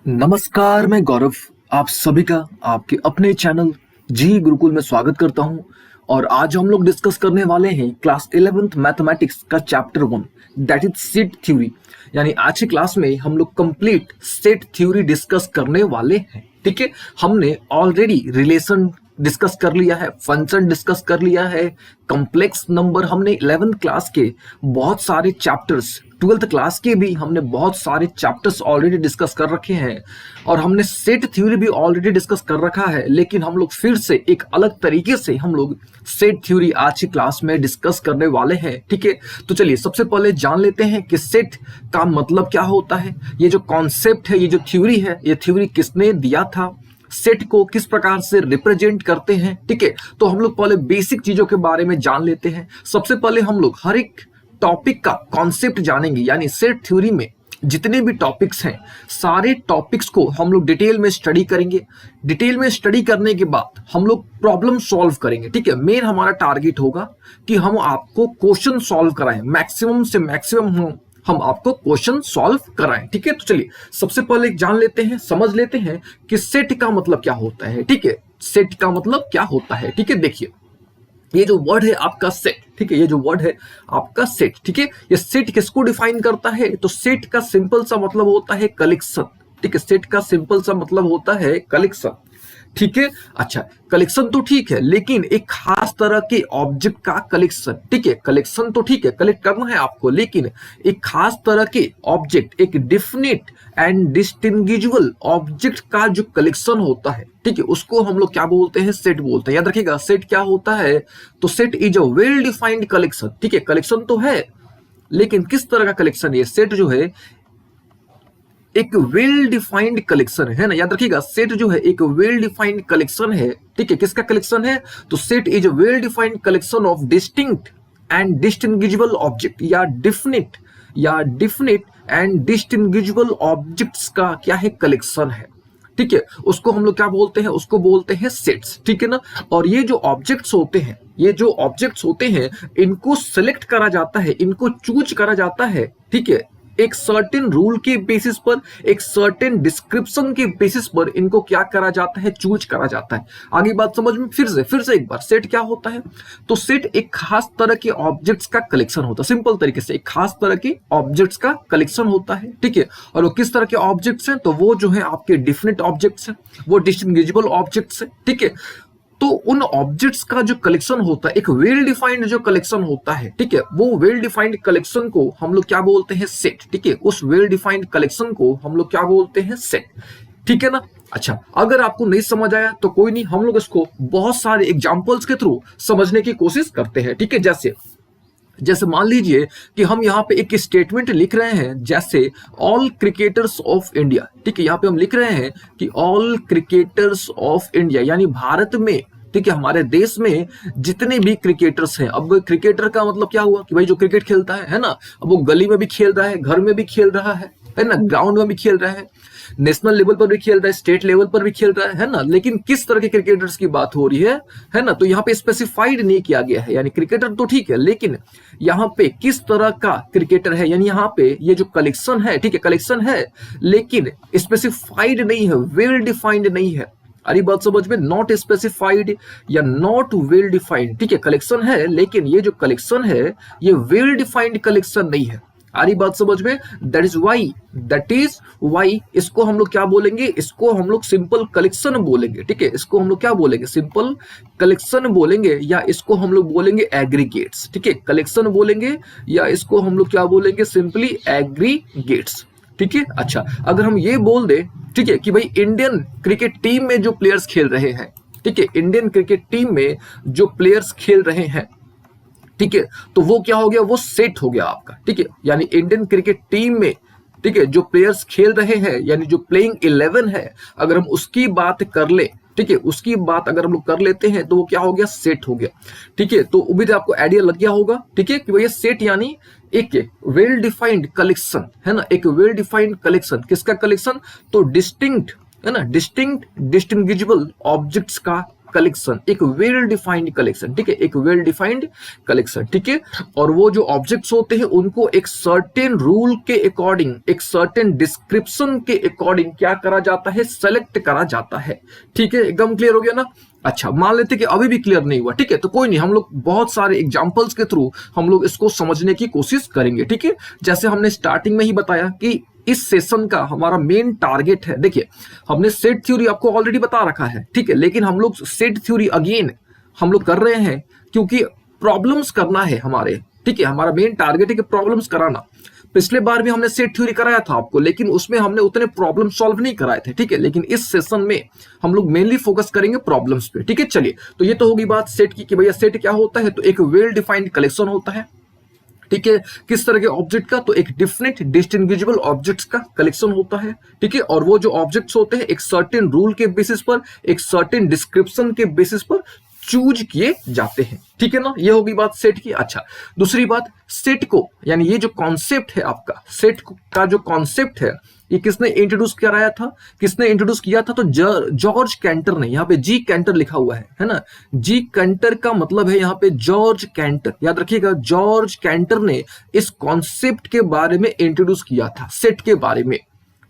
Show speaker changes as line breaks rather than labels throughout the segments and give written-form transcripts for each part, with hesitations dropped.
नमस्कार, मैं गौरव आप सभी का आपके अपने चैनल जी गुरुकुल में स्वागत करता हूं। और आज हम लोग डिस्कस करने वाले हैं क्लास 11th मैथमेटिक्स का chapter 1 that is set theory. यानी आज की क्लास में हम लोग कंप्लीट सेट थ्योरी डिस्कस करने वाले हैं। ठीक है, हमने ऑलरेडी रिलेशन डिस्कस कर लिया है, फंक्शन डिस्कस कर लिया है, कॉम्प्लेक्स नंबर हमने 11th क्लास के बहुत सारे चैप्टर्स, 12th क्लास के भी हमने बहुत सारे चैप्टर्स ऑलरेडी डिस्कस कर रखे हैं और हमने सेट थ्योरी भी ऑलरेडी डिस्कस कर रखा है। लेकिन हम लोग फिर से एक अलग तरीके से हम लोग सेट थ्योरी आज की क्लास में डिस्कस करने वाले हैं। ठीक है, तो चलिए सबसे पहले जान लेते हैं कि सेट का मतलब क्या होता है। ये जो कॉन्सेप्ट है, ये जो थ्योरी है, ये थ्योरी किसने दिया था, सेट को किस प्रकार से रिप्रेजेंट करते हैं। ठीक है, तो हम लोग पहले बेसिक चीजों के बारे में जान लेते हैं। सबसे पहले हम लोग हर एक टॉपिक का कॉन्सेप्ट जानेंगे। यानी सेट थ्योरी में जितने भी टॉपिक्स हैं, सारे टॉपिक्स को हम लोग डिटेल में स्टडी करेंगे। डिटेल में स्टडी करने के बाद हम लोग प्रॉब्लम सॉल्व करेंगे। ठीक है, मेन हमारा टारगेट होगा कि हम आपको क्वेश्चन सॉल्व कराएं, मैक्सिमम से मैक्सिमम हम आपको क्वेश्चन सॉल्व कराएं। ठीक है, तो चलिए सबसे पहले जान लेते हैं, समझ लेते हैं कि सेट का मतलब क्या होता है। ठीक है, सेट का मतलब क्या होता है। ठीक है, देखिए ये जो वर्ड है आपका सेट, ठीक है, ये जो वर्ड है आपका सेट, ठीक है, ये सेट किसको डिफाइन करता है। तो सेट का सिंपल सा मतलब होता है कलेक्शन। ठीक है, सेट का सिंपल सा मतलब होता है कलेक्शन। ठीक है, अच्छा कलेक्शन तो ठीक है, लेकिन एक खास तरह के ऑब्जेक्ट का कलेक्शन। ठीक है, कलेक्शन तो ठीक है, कलेक्ट करना है आपको, लेकिन एक खास तरह के ऑब्जेक्ट, एक डिफिनिट एंड डिस्टिंग्विजिबल ऑब्जेक्ट का जो कलेक्शन होता है, ठीक है, उसको हम लोग क्या बोलते हैं, सेट बोलते हैं। याद रखिएगा सेट क्या होता है। तो set is a well defined collection. ठीक है, कलेक्शन तो है, लेकिन किस तरह का कलेक्शन है। सेट जो है एक वेल डिफाइंड कलेक्शन है ना। याद रखिएगा सेट जो है एक वेल डिफाइंड कलेक्शन है। ठीक है, किसका कलेक्शन है। तो set is a well defined collection of distinct and distinguishable object, या डिफिनिट एंड डिस्टिंग्विजिबल ऑब्जेक्ट्स का क्या है, कलेक्शन है। ठीक है, उसको हम लोग क्या बोलते हैं, उसको बोलते हैं सेट्स। ठीक है ना। और ये जो ऑब्जेक्ट्स होते हैं, ये जो ऑब्जेक्ट्स होते हैं, इनको सेलेक्ट करा जाता है, इनको चूज करा जाता है। ठीक है, एक सर्टेन रूल के बेसिस पर, एक सर्टेन डिस्क्रिप्शन के बेसिस पर इनको क्या करा जाता है, चूज करा जाता है। आगे बात समझ में फिर से एक बार, सेट क्या होता है। तो सेट एक खास तरह के ऑब्जेक्ट्स का कलेक्शन होता है। सिंपल तरीके से एक खास तरह के ऑब्जेक्ट्स का कलेक्शन होता है। ठीक है, और वो किस तरह के ऑब्जेक्ट्स हैं, तो वो जो है आपके डिफिनिट ऑब्जेक्ट्स हैं, वो डिस्टिंग्विजिबल ऑब्जेक्ट्स हैं। ठीक है, तो उन ऑब्जेक्ट्स का जो कलेक्शन होता है, एक वेल डिफाइंड जो कलेक्शन होता है, ठीक है, वो वेल डिफाइंड कलेक्शन को हम लोग क्या बोलते हैं, सेट। ठीक है, उस वेल डिफाइंड कलेक्शन को हम लोग क्या बोलते हैं, सेट। ठीक है ना। अच्छा, अगर आपको नहीं समझ आया तो कोई नहीं, हम लोग इसको बहुत सारे एग्जांपल्स के थ्रू समझने की कोशिश करते हैं। ठीक है, जैसे मान लीजिए कि हम यहाँ पे एक स्टेटमेंट लिख रहे हैं, जैसे ऑल क्रिकेटर्स ऑफ इंडिया। ठीक है, यहाँ पे हम लिख रहे हैं कि ऑल क्रिकेटर्स ऑफ इंडिया, यानी भारत में, ठीक है, हमारे देश में जितने भी क्रिकेटर्स हैं। अब क्रिकेटर का मतलब क्या हुआ कि भाई जो क्रिकेट खेलता है ना। अब वो गली में भी खेल रहा है, घर में भी खेल रहा है ना, ग्राउंड में भी खेल रहा है, नेशनल लेवल पर भी खेल रहा है, स्टेट लेवल पर भी खेल रहा है ना। लेकिन किस तरह के क्रिकेटर्स की बात हो रही है ना। तो यहाँ पे स्पेसिफाइड नहीं किया गया है, यानी क्रिकेटर तो ठीक है, लेकिन यहाँ पे किस तरह का क्रिकेटर है, यानी यहाँ पे ये जो कलेक्शन है, ठीक है, कलेक्शन है, लेकिन स्पेसिफाइड नहीं है, वेल डिफाइंड नहीं है। अरे बात समझ में, नॉट स्पेसिफाइड या नॉट वेल डिफाइंड। ठीक है, कलेक्शन है, लेकिन ये जो कलेक्शन है ये वेल डिफाइंड कलेक्शन नहीं है। आरी बात समझ में, दैट इज वाई इसको हम लोग क्या बोलेंगे, इसको हम लोग सिंपल कलेक्शन बोलेंगे। ठीक है, इसको हम लोग क्या बोलेंगे, सिंपल कलेक्शन बोलेंगे, या इसको हम लोग बोलेंगे एग्रीगेट्स। ठीक है, कलेक्शन बोलेंगे या इसको हम लोग क्या बोलेंगे, सिंपली एग्रीगेट्स। ठीक है, अच्छा अगर हम ये बोल दे, ठीक है, कि भाई इंडियन क्रिकेट टीम में जो प्लेयर्स खेल रहे हैं, ठीक है, इंडियन क्रिकेट टीम में जो प्लेयर्स खेल रहे हैं, ठीक है, तो वो क्या हो गया, वो सेट हो गया आपका। ठीक है, यानी इंडियन क्रिकेट टीम में, ठीक है, जो प्लेयर्स खेल रहे हैं, यानी जो प्लेइंग 11 है, अगर हम उसकी बात कर ले, ठीक है, उसकी बात अगर हम लोग कर लेते हैं तो वो क्या हो गया, सेट हो गया। ठीक है, तो उम्मीद है आपको आइडिया लग गया होगा। ठीक है, कि भैया सेट यानी एक वेल डिफाइंड कलेक्शन है ना, एक वेल डिफाइंड कलेक्शन। किसका कलेक्शन, तो डिस्टिंक्ट है ना, डिस्टिंग्विजिबल ऑब्जेक्ट्स का कलेक्शन, एक वेल डिफाइंड कलेक्शन, ठीक है, एक वेल डिफाइंड कलेक्शन, ठीक है। और वो जो ऑब्जेक्ट्स होते हैं उनको एक सर्टेन रूल के अकॉर्डिंग, एक सर्टेन डिस्क्रिप्शन के अकॉर्डिंग क्या करा जाता है, सेलेक्ट करा जाता है, ठीक है। एकदम क्लियर हो गया ना। अच्छा, मान लेते कि अभी भी क्लियर नहीं हुआ, ठीक है, तो कोई नहीं, हम लोग बहुत सारे एग्जांपल्स के थ्रू हम लोग इसको समझने की कोशिश करेंगे, ठीक है। जैसे हमने स्टार्टिंग में ही बताया कि इस सेशन का हमारा मेन टारगेट है, देखिए हमने सेट थ्योरी आपको ऑलरेडी बता रखा है, ठीक है, लेकिन हम लोग सेट थ्योरी अगेन हम लोग कर रहे हैं क्योंकि प्रॉब्लम्स करना है हमारे, ठीक है, हमारा मेन टारगेट है कि प्रॉब्लम्स कराना। पिछले बार भी हमने सेट थ्योरी कराया था आपको, लेकिन उसमें हमने उतने प्रॉब्लम सॉल्व नहीं कराए थे, ठीक है, लेकिन इस सेशन में हम लोग मेनली फोकस करेंगे प्रॉब्लम्स पे, ठीक है। चलिए, तो ये तो होगी बात सेट की कि भैया सेट क्या होता है, तो एक वेल डिफाइंड कलेक्शन होता है, ठीक है। किस तरह के ऑब्जेक्ट का, तो एक डिफिनिट डिस्टिंग्विजिबल ऑब्जेक्ट्स का कलेक्शन होता है, ठीक है। और वो जो ऑब्जेक्ट्स होते हैं एक सर्टेन रूल के बेसिस पर, एक सर्टेन डिस्क्रिप्शन के बेसिस पर चूज किए जाते हैं, ठीक है ना। ये होगी बात सेट की। अच्छा, दूसरी बात, सेट को यानी ये जो कॉन्सेप्ट है आपका, सेट का जो कॉन्सेप्ट है, ये किसने इंट्रोड्यूस कराया था, किसने इंट्रोड्यूस किया था, तो जॉर्ज कैंटर ने। यहाँ पे जी कैंटर लिखा हुआ है ना, जी कैंटर का मतलब है यहाँ पे जॉर्ज कैंटर, याद रखिएगा, जॉर्ज कैंटर ने इस कॉन्सेप्ट के बारे में इंट्रोड्यूस किया था, सेट के बारे में,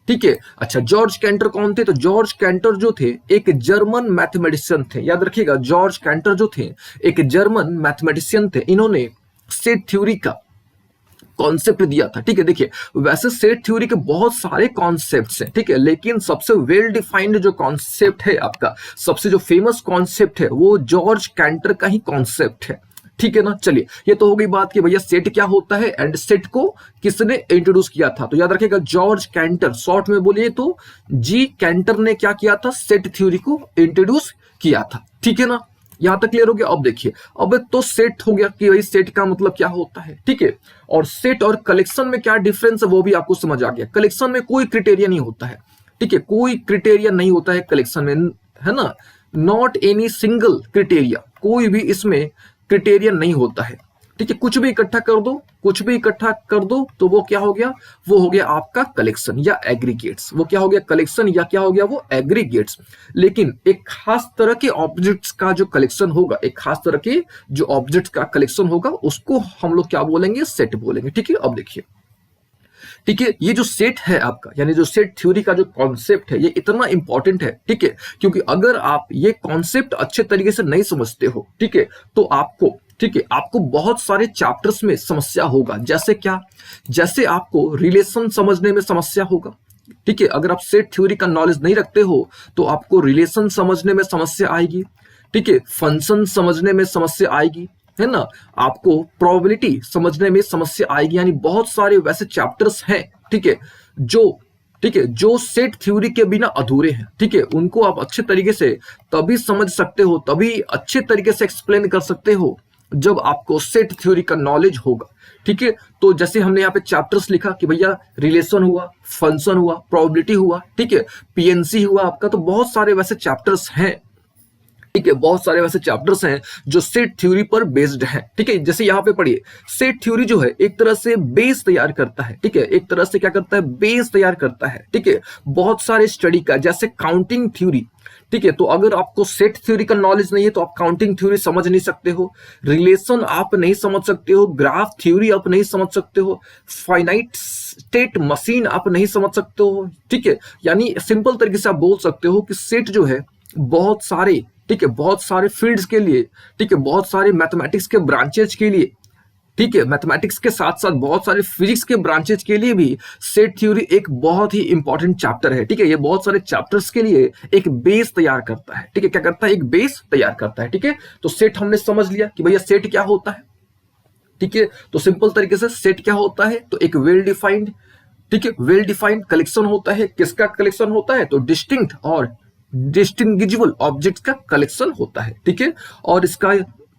ठीक है। अच्छा, जॉर्ज कैंटर कौन थे, तो जॉर्ज कैंटर जो थे एक जर्मन मैथमेटिशियन थे, याद रखिएगा, जॉर्ज कैंटर जो थे एक जर्मन मैथमेटिशियन थे। इन्होंने सेट थ्योरी का कॉन्सेप्ट दिया था, ठीक है। देखिए, वैसे सेट थ्योरी के बहुत सारे कॉन्सेप्ट्स हैं, ठीक है, लेकिन सबसे वेल डिफाइंड जो कॉन्सेप्ट है आपका, सबसे जो फेमस कॉन्सेप्ट है वो जॉर्ज कैंटर का ही कॉन्सेप्ट है, ठीक है ना। चलिए, ये तो हो गई बात कि भैया सेट क्या होता है एंड सेट को किसने इंट्रोड्यूस किया था, तो याद रखिएगा जॉर्ज कैंटर, शॉर्ट में बोलिए तो जी कैंटर ने क्या किया था, सेट थ्योरी को इंट्रोड्यूस किया था, ठीक है ना। यहां तक क्लियर हो गया। अब देखिए, अब तो सेट हो गया कि भाई सेट का मतलब क्या होता है, ठीक है, और सेट और कलेक्शन में क्या डिफरेंस है वो भी आपको समझ आ गया। कलेक्शन में कोई क्राइटेरिया नहीं होता है, ठीक है, कोई क्राइटेरिया नहीं होता है कलेक्शन में, है ना, नॉट एनी सिंगल क्राइटेरिया, कोई भी इसमें क्राइटेरिया नहीं होता है, ठीक है। कुछ भी इकट्ठा कर दो, कुछ भी इकट्ठा कर दो तो वो क्या हो गया, वो हो गया आपका कलेक्शन या एग्रीगेट्स, वो क्या हो गया, कलेक्शन या क्या हो गया, वो एग्रीगेट्स। लेकिन एक खास तरह के ऑब्जेक्ट्स का जो कलेक्शन होगा, एक खास तरह के जो ऑब्जेक्ट्स का कलेक्शन होगा उसको हम लोग क्या बोलेंगे, सेट बोलेंगे, ठीक है। अब देखिए, ठीक है, ये जो सेट है आपका, यानी जो सेट थ्योरी का जो कॉन्सेप्ट है, ये इतना इंपॉर्टेंट है, ठीक है, क्योंकि अगर आप ये कॉन्सेप्ट अच्छे तरीके से नहीं समझते हो, ठीक है, तो आपको, ठीक है, आपको बहुत सारे चैप्टर्स में समस्या होगा। जैसे क्या, जैसे आपको रिलेशन समझने में समस्या होगा, ठीक है, अगर आप सेट थ्योरी का नॉलेज नहीं रखते हो तो आपको रिलेशन समझने में समस्या आएगी, ठीक है, फंक्शन समझने में समस्या आएगी, है ना, आपको प्रोबेबिलिटी समझने में समस्या आएगी, यानी बहुत सारे वैसे चैप्टर्स हैं, ठीक है, जो सेट थ्योरी के बिना अधूरे हैं, ठीक है, उनको आप अच्छे तरीके से तभी समझ सकते हो, तभी अच्छे तरीके से एक्सप्लेन कर सकते हो जब आपको सेट थ्योरी का नॉलेज होगा, ठीक है। तो जैसे हमने यहाँ पे चैप्टर्स लिखा कि भैया रिलेशन हुआ, फंक्शन हुआ, प्रोबेबिलिटी हुआ, ठीक है, पीएनसी हुआ आपका, तो बहुत सारे वैसे चैप्टर्स हैं, ठीक है, बहुत सारे वैसे चैप्टर्स हैं जो सेट थ्योरी पर बेस्ड हैं, ठीक है। जैसे यहाँ पे पढ़िए, सेट थ्योरी जो है एक तरह से बेस तैयार करता है, ठीक है, एक तरह से क्या करता है, बेस तैयार करता है, ठीक है, बहुत सारे स्टडी का, जैसे काउंटिंग थ्योरी, ठीक है। तो अगर आपको सेट थ्योरी का नॉलेज नहीं है तो आप काउंटिंग थ्योरी समझ नहीं सकते हो, रिलेशन आप नहीं समझ सकते हो, ग्राफ थ्योरी आप नहीं समझ सकते हो, फाइनाइट स्टेट मशीन आप नहीं समझ सकते हो, ठीक है। यानी सिंपल तरीके से आप बोल सकते हो कि सेट जो है बहुत सारे, ठीक है, बहुत सारे फील्ड्स के लिए, ठीक है, बहुत सारे मैथमेटिक्स के ब्रांचेज के लिए, ठीक है, मैथमेटिक्स के साथ साथ बहुत सारे फिजिक्स के ब्रांचेज के लिए भी सेट थ्योरी एक बहुत ही इंपॉर्टेंट चैप्टर है, ठीक है। ये बहुत सारे चैप्टर्स के लिए एक बेस तैयार करता है, ठीक है, क्या करता है, एक बेस तैयार करता है, ठीक है। तो सेट हमने समझ लिया कि भैया सेट क्या होता है, ठीक है। तो सिंपल तरीके से सेट क्या होता है, तो एक वेल डिफाइंड, ठीक है, वेल डिफाइंड कलेक्शन होता है। किसका कलेक्शन होता है, तो डिस्टिंक्ट और डिस्टिंग्विजिबल ऑब्जेक्ट्स का कलेक्शन होता है, ठीक है। और इसका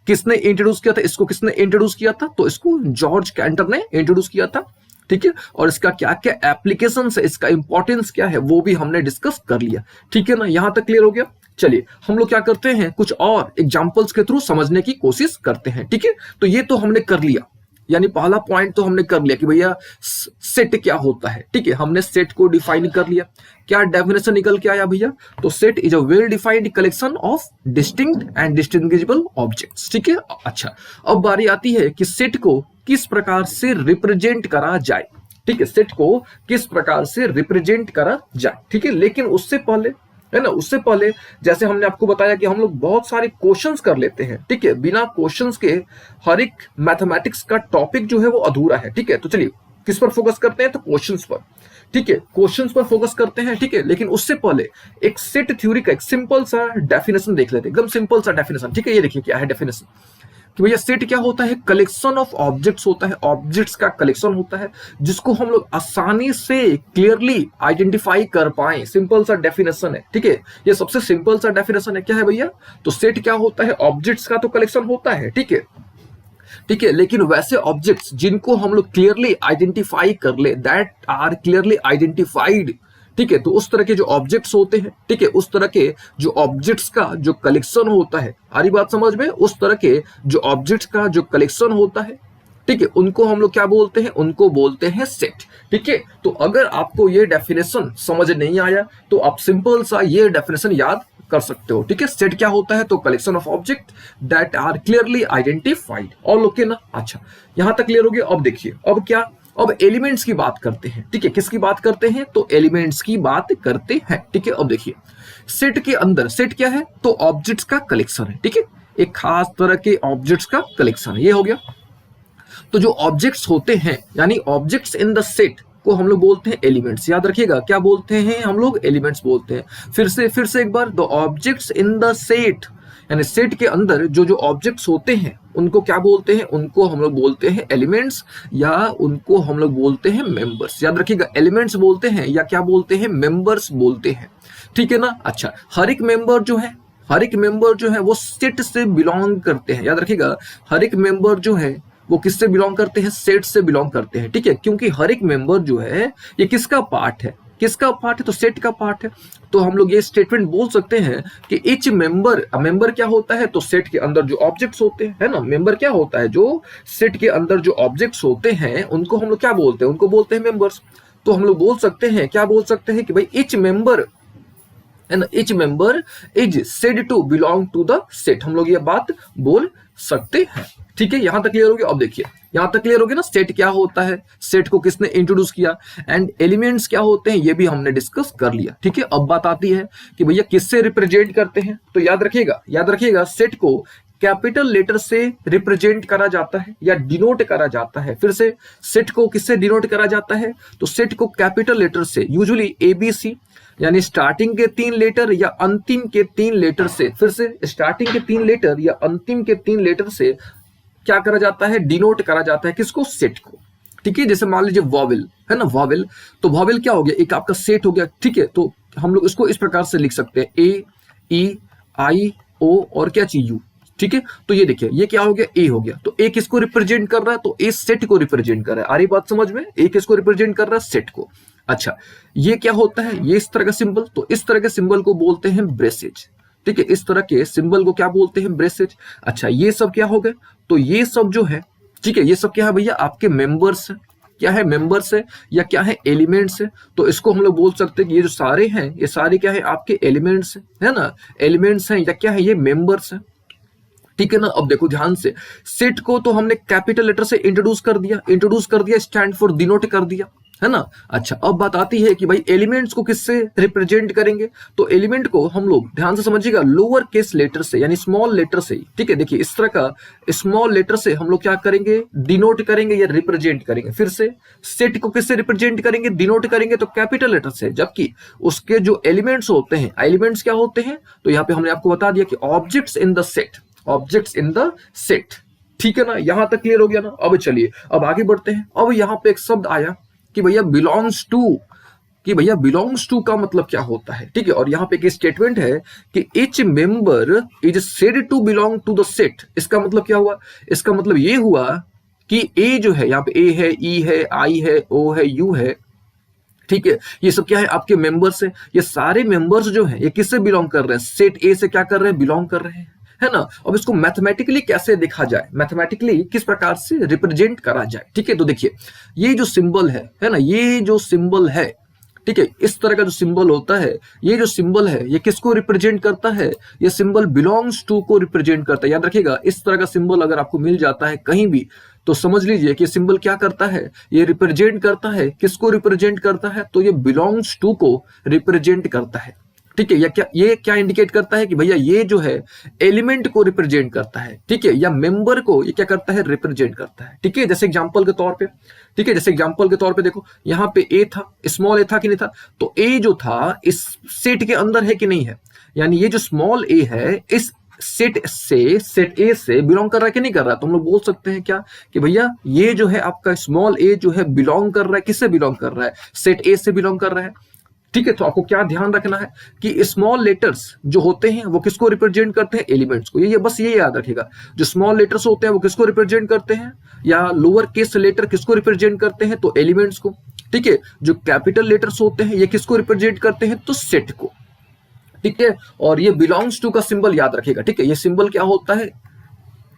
किसने इंट्रोड्यूस किया था, इसको किसने इंट्रोड्यूस किया था, तो इसको जॉर्ज कैंटर ने इंट्रोड्यूस किया था, ठीक है। और इसका क्या क्या एप्लीकेशन है, इसका इंपॉर्टेंस क्या है, वो भी हमने डिस्कस कर लिया, ठीक है ना। यहां तक क्लियर हो गया। चलिए, हम लोग क्या करते हैं, कुछ और एग्जांपल्स के थ्रू समझने की कोशिश करते हैं, ठीक है। तो ये तो हमने कर लिया, यानी पहला पॉइंट तो हमने कर लिया कि भैया सेट क्या होता है। ठीक है, हमने सेट को डिफाइन कर लिया। क्या डेफिनेशन निकल के आया भैया? तो set is a well defined collection of distinct and distinguishable objects. ठीक है, अच्छा अब बारी आती है कि सेट को किस प्रकार से रिप्रेजेंट करा जाए। ठीक है, सेट को किस प्रकार से रिप्रेजेंट करा जाए। ठीक है, लेकिन उससे पहले है ना, उससे पहले जैसे हमने आपको बताया कि हम लोग बहुत सारे क्वेश्चंस कर लेते हैं। ठीक है, बिना क्वेश्चंस के हर एक मैथमेटिक्स का टॉपिक जो है वो अधूरा है। ठीक है, तो चलिए किस पर फोकस करते हैं? तो क्वेश्चंस पर। ठीक है, क्वेश्चंस पर फोकस करते हैं। ठीक है, लेकिन उससे पहले एक सेट थ्योरी का एक सिंपल सा डेफिनेशन देख लेते हैं, एकदम सिंपल सा डेफिनेशन। ठीक है, ये देखिए क्या है डेफिनेशन कि भैया सेट क्या होता है? कलेक्शन ऑफ ऑब्जेक्ट्स होता है, ऑब्जेक्ट्स का कलेक्शन होता है जिसको हम लोग आसानी से क्लियरली आइडेंटिफाई कर पाए। सिंपल सा डेफिनेशन है। ठीक है, ये सबसे सिंपल सा डेफिनेशन है। क्या है भैया? तो सेट क्या होता है? ऑब्जेक्ट्स का तो कलेक्शन होता है। ठीक है, ठीक है, लेकिन वैसे ऑब्जेक्ट्स जिनको हम लोग क्लियरली आइडेंटिफाई कर ले, दैट आर क्लियरली आइडेंटिफाइड। ठीक है, तो उस तरह के जो ऑब्जेक्ट्स होते हैं, ठीक है, उस तरह के जो ऑब्जेक्ट्स का जो कलेक्शन होता है, आ रही बात समझ में? उस तरह के जो ऑब्जेक्ट्स का जो कलेक्शन होता है, ठीक है, उनको हम लोग क्या बोलते हैं? उनको बोलते हैं सेट। ठीक है, तो अगर आपको ये डेफिनेशन समझ नहीं आया तो आप सिंपल सा ये डेफिनेशन याद कर सकते हो। ठीक है, सेट क्या होता है? तो collection of object that are clearly identified. All okay ना? अच्छा, यहां तक क्लियर हो गया। अब देखिए, अब क्या? अब एलिमेंट्स की बात करते हैं। ठीक है, किसकी बात करते हैं? तो एलिमेंट्स की बात करते हैं। ठीक है, अब देखिए सेट के अंदर सेट क्या है? तो ऑब्जेक्ट्स का कलेक्शन है। ठीक है, एक खास तरह के ऑब्जेक्ट्स का कलेक्शन है, ये हो गया। तो जो ऑब्जेक्ट्स होते हैं यानी ऑब्जेक्ट्स इन द सेट को हम लोग बोलते हैं एलिमेंट्स। याद रखिएगा, क्या बोलते हैं हम लोग? एलिमेंट्स बोलते हैं। फिर से एक बार, the objects in the set यानी सेट के अंदर जो जो ऑब्जेक्ट्स होते हैं उनको क्या बोलते हैं? उनको हम लोग बोलते हैं एलिमेंट्स, या उनको हम लोग बोलते हैं मेंबर्स। याद रखिएगा, एलिमेंट्स बोलते हैं या क्या बोलते हैं? मेंबर्स बोलते हैं। ठीक है ना? अच्छा, हर एक मेंबर जो है वो सेट से बिलोंग करते हैं। याद रखिएगा, हर एक मेंबर जो है वो किससे बिलोंग करते हैं? सेट से बिलोंग करते हैं। ठीक है, क्योंकि हर एक मेंबर जो है ये किसका पार्ट है? किसका पार्ट है? तो सेट का पार्ट है। तो हम लोग ये स्टेटमेंट बोल सकते हैं कि ईच मेंबर क्या होता है? तो सेट के अंदर जो ऑब्जेक्ट्स होते हैं, है ना, मेंबर क्या होता है? जो सेट के अंदर जो ऑब्जेक्ट्स होते हैं उनको हम लोग क्या बोलते हैं? उनको बोलते हैं मेंबर्स। तो हम लोग बोल सकते हैं, क्या बोल सकते हैं कि भाई each member and each member is said to belong to the set. हम लोग ये बात बोल सकते हैं। ठीक है, यहां तक क्लियर हो गया। अब देखिए, यहां तक क्लियर हो गया ना, सेट क्या होता है, सेट को किसने इंट्रोड्यूस किया, एंड एलिमेंट्स क्या होते हैं ये भी हमने डिस्कस कर लिया। ठीक है, अब बात आती है कि भैया किससे रिप्रेजेंट करते हैं। तो याद रखिएगा सेट को कैपिटल लेटर से रिप्रेजेंट करा जाता है या डिनोट करा जाता है। फिर से, सेट को किससे डिनोट करा जाता है? तो सेट को कैपिटल लेटर से, यूजुअली ABC यानी स्टार्टिंग के 3 लेटर या अंतिम के 3 लेटर से, फिर से स्टार्टिंग के 3 लेटर या अंतिम के 3 लेटर से क्या करा जाता है? डिनोट करा जाता है। किसको? सेट को। ठीक है, जैसे मान लीजिए वॉवेल है ना, वॉवेल, तो वॉवेल क्या हो गया? एक आपका सेट हो गया। ठीक है, तो हम लोग इसको इस प्रकार से लिख सकते हैं, A E I O और क्या चीज U। ठीक है, तो ये देखिए, ये क्या हो गया? ए हो गया। तो ए किसको रिप्रेजेंट कर रहा है? तो ए सेट को रिप्रेजेंट कर रहा है। आ रही बात समझ में? ए किसको रिप्रेजेंट कर रहा है? सेट को। अच्छा, ये क्या होता है? ये इस तरह का सिंबल, तो इस तरह के सिंबल को बोलते हैं ब्रेसेज। ठीक है, इस तरह के सिंबल को क्या बोलते हैं? ब्रेसेज। अच्छा, ये सब क्या हो गए? तो ये सब जो है, ठीक है, ये सब क्या है भैया? आपके मेंबर्स है। क्या है? मेंबर्स है या क्या है? एलिमेंट्स है। तो इसको हम लोग बोल सकते हैं कि ये जो सारे हैं ये सारे क्या है? आपके एलिमेंट्स है ना, एलिमेंट्स हैं या क्या है? ये मेंबर्स है। ठीक है ना? अब देखो ध्यान से, सेट को तो हमने कैपिटल लेटर से इंट्रोड्यूस कर दिया, स्टैंड फॉर डिनोट कर दिया, है ना। अच्छा, अब बात आती है कि भाई एलिमेंट्स को किससे रिप्रेजेंट करेंगे? तो एलिमेंट को हम लोग ध्यान से समझिएगा, लोअर केस लेटर से यानी स्मॉल लेटर से। ठीक है, देखिए इस तरह का स्मॉल लेटर से हम लोग क्या करेंगे? डिनोट करेंगे या रिप्रेजेंट करेंगे। फिर से, सेट को किससे रिप्रेजेंट करेंगे? डिनोट करेंगे तो कैपिटल लेटर से, जबकि उसके जो एलिमेंट्स होते हैं, एलिमेंट्स क्या होते हैं? तो यहाँ पे हमने आपको बता दिया कि ऑब्जेक्ट्स इन द सेट। ठीक है ना, यहां तक क्लियर हो गया ना। अब चलिए, अब आगे बढ़ते हैं। अब यहां पे एक शब्द आया कि भैया बिलोंग्स टू का मतलब क्या होता है? ठीक है, और यहाँ पे एक स्टेटमेंट है कि each member is said to belong to the set. इसका मतलब क्या हुआ? इसका मतलब ये हुआ कि ए जो है, यहाँ पे ए है, ई है, आई है, ओ है, यू है, ठीक है, ये सब क्या है? आपके मेंबर्स है। ये सारे मेंबर्स जो है ये किससे बिलोंग कर रहे हैं? सेट ए से क्या कर रहे हैं? बिलोंग कर रहे हैं, है ना। अब इसको मैथमेटिकली कैसे देखा जाए, मैथमेटिकली किस प्रकार से रिप्रेजेंट करा जाए, ठीक है। तो देखिए ये जो सिंबल है ना, ये जो सिंबल है, ठीक है, इस तरह का जो सिंबल होता है, ये जो सिंबल है ये किसको रिप्रेजेंट करता है, ये सिंबल बिलोंग्स टू को रिप्रेजेंट करता है। याद रखिएगा, इस तरह का सिंबल अगर आपको मिल जाता है कहीं भी, तो समझ लीजिए कि सिंबल क्या करता है, ये रिप्रेजेंट करता है, किसको रिप्रेजेंट करता है, तो ये बिलोंग्स टू को रिप्रेजेंट करता है, ठीक है। या क्या ये क्या इंडिकेट करता है कि भैया ये जो है एलिमेंट को रिप्रेजेंट करता है, ठीक है, या मेंबर को ये क्या करता है, रिप्रेजेंट करता है, ठीक है। जैसे एग्जांपल के तौर पे, ठीक है, जैसे एग्जांपल के तौर पे देखो, यहाँ पे ए था, स्मॉल ए था कि नहीं था, तो ए जो था इस सेट के अंदर है कि नहीं है, यानी ये जो स्मॉल ए है इस सेट ए से बिलोंग कर रहा है कि नहीं कर रहा है। तो हम लोग बोल सकते हैं क्या कि भैया ये जो है आपका स्मॉल ए जो है बिलोंग कर रहा है, किससे बिलोंग कर रहा है, सेट ए से बिलोंग कर रहा है, ठीक है। तो आपको क्या ध्यान रखना है कि स्मॉल लेटर्स जो होते हैं वो किसको रिप्रेजेंट करते हैं, एलिमेंट्स को। ये बस ये याद रखिएगा, जो स्मॉल लेटर्स होते हैं वो किसको रिप्रेजेंट करते हैं, या लोअर केस लेटर किसको रिप्रेजेंट करते हैं, तो एलिमेंट्स को, ठीक है। जो कैपिटल लेटर्स होते हैं ये किसको रिप्रेजेंट करते हैं, तो सेट को, ठीक है। और ये बिलोंग्स टू का सिंबल याद रखिएगा, ठीक है, ये सिंबल क्या होता है,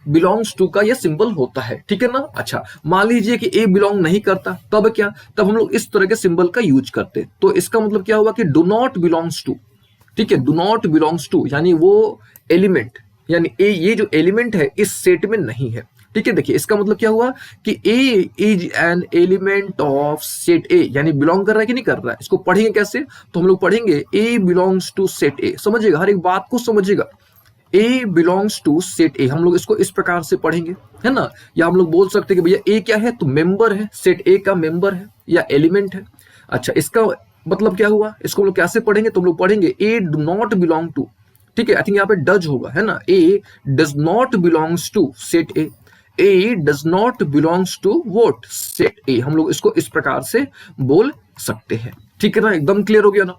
बिलोंग्स टू का ये सिंबल होता है, ठीक है ना। अच्छा, मान लीजिए कि ए बिलोंग नहीं करता, तब क्या, तब हम लोग इस तरह के सिंबल का यूज करते, तो इसका मतलब क्या हुआ कि डू नॉट बिलोंग्स टू, ठीक है, डू नॉट बिलोंग्स टू, यानी वो एलिमेंट, यानी ए ये जो एलिमेंट है इस सेट में नहीं है, ठीक है। देखिए इसका मतलब क्या हुआ कि A is an element of set A, यानी बिलोंग कर रहा है कि नहीं कर रहा है। इसको पढ़ेंगे कैसे, तो हम लोग पढ़ेंगे ए बिलोंग्स टू सेट ए, समझिएगा, हर एक बात को समझिएगा, ए बिलोंग्स टू सेट ए, हम लोग इसको इस प्रकार से पढ़ेंगे, है ना। या हम लोग बोल सकते हैं कि भैया ए क्या है, तो मेंबर है, सेट ए का मेंबर है या एलिमेंट है। अच्छा, इसका मतलब क्या हुआ, इसको हम लोग कैसे पढ़ेंगे, तो हम लोग पढ़ेंगे ए डू नॉट बिलोंग टू, ठीक है, आई थिंक यहाँ पे डज होगा, है ना, A does not belongs to set A does not belongs to what, set A. हम लोग इसको इस प्रकार से बोल सकते हैं, ठीक है ना, एकदम क्लियर हो गया ना।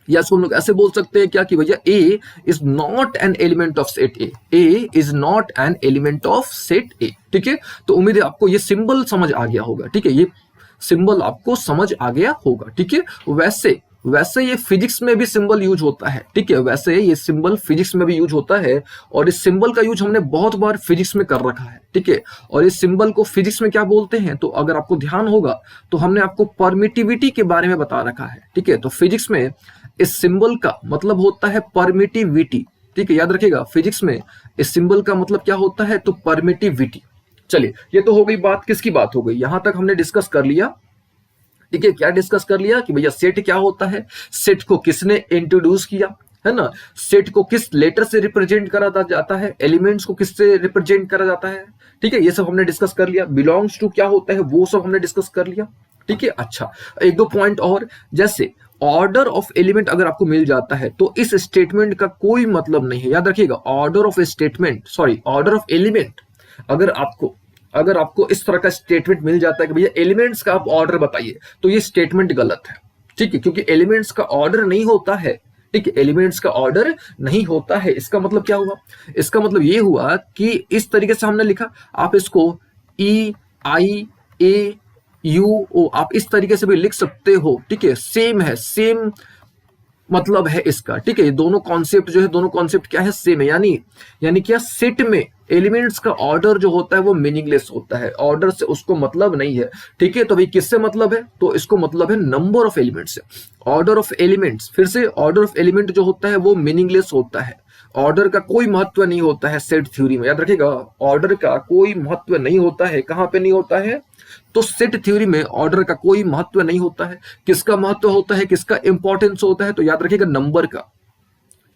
या इसको हम लोग ऐसे बोल सकते हैं क्या कि भैया A is not an element of set A is not an element of set A, ठीक है। तो उम्मीद है आपको ये सिंबल समझ आ गया होगा, ठीक है, ये सिंबल आपको समझ आ गया होगा, ठीक है। वैसे ये फिजिक्स में भी सिंबल यूज होता है, ठीक है, वैसे ये सिंबल फिजिक्स में भी यूज होता है, और इस सिंबल का यूज हमने बहुत बार फिजिक्स में कर रखा है, ठीक है। और इस सिंबल को फिजिक्स में क्या बोलते हैं, तो अगर आपको ध्यान होगा तो हमने आपको परमिटिविटी के बारे में बता रखा है, ठीक है। तो फिजिक्स में इस सिंबल का मतलब होता है परमिटिविटी, ठीक है, याद रखिएगा, फिजिक्स में इस सिंबल का मतलब क्या होता है, तो परमिटिविटी। चलिए, ये तो हो गई बात, किसकी बात हो गई, यहां तक हमने डिस्कस कर लिया, ठीक है। क्या डिस्कस कर लिया कि भैया सेट क्या होता है, सेट को किसने इंट्रोड्यूस किया, है ना, सेट को किस लेटर से रिप्रेजेंट करा जाता है, एलिमेंट्स को किससे रिप्रेजेंट करा जाता है, ठीक है, ये सब हमने डिस्कस कर लिया। बिलोंग्स टू क्या होता है वो सब हमने डिस्कस कर लिया, ठीक है। अच्छा, एक दो पॉइंट और, जैसे ऑर्डर ऑफ एलिमेंट अगर आपको मिल जाता है तो इस स्टेटमेंट का कोई मतलब नहीं है, याद रखिएगा, order of statement, sorry, order of element, अगर आपको इस तरह का स्टेटमेंट मिल जाता है कि भैया एलिमेंट्स का आप ऑर्डर बताइए, तो ये स्टेटमेंट गलत है, ठीक है, क्योंकि एलिमेंट्स का ऑर्डर नहीं होता है, ठीक है, एलिमेंट्स का ऑर्डर नहीं होता है। इसका मतलब क्या हुआ, इसका मतलब ये हुआ कि इस तरीके से हमने लिखा, आप इसको ई आई ए यू ओ आप इस तरीके से भी लिख सकते हो, ठीक है, सेम है, सेम मतलब है इसका, ठीक है। ये दोनों कॉन्सेप्ट जो है, दोनों कॉन्सेप्ट क्या है, सेम है, यानी क्या, सेट में एलिमेंट्स का ऑर्डर जो होता है वो मीनिंगलेस होता है, ऑर्डर से उसको मतलब नहीं है, ठीक है। तो भाई किससे मतलब है, तो इसको मतलब है नंबर ऑफ एलिमेंट्स से। ऑर्डर ऑफ एलिमेंट्स, फिर से ऑर्डर ऑफ एलिमेंट जो होता है वो मीनिंगलेस होता है, ऑर्डर का कोई महत्व नहीं होता है सेट थ्योरी में, याद रखिएगा, ऑर्डर का कोई महत्व नहीं होता है, कहां पे नहीं होता है, तो सेट थ्योरी में ऑर्डर का कोई महत्व नहीं होता है। किसका महत्व होता है, किसका इंपॉर्टेंस होता है, तो याद रखिएगा नंबर का,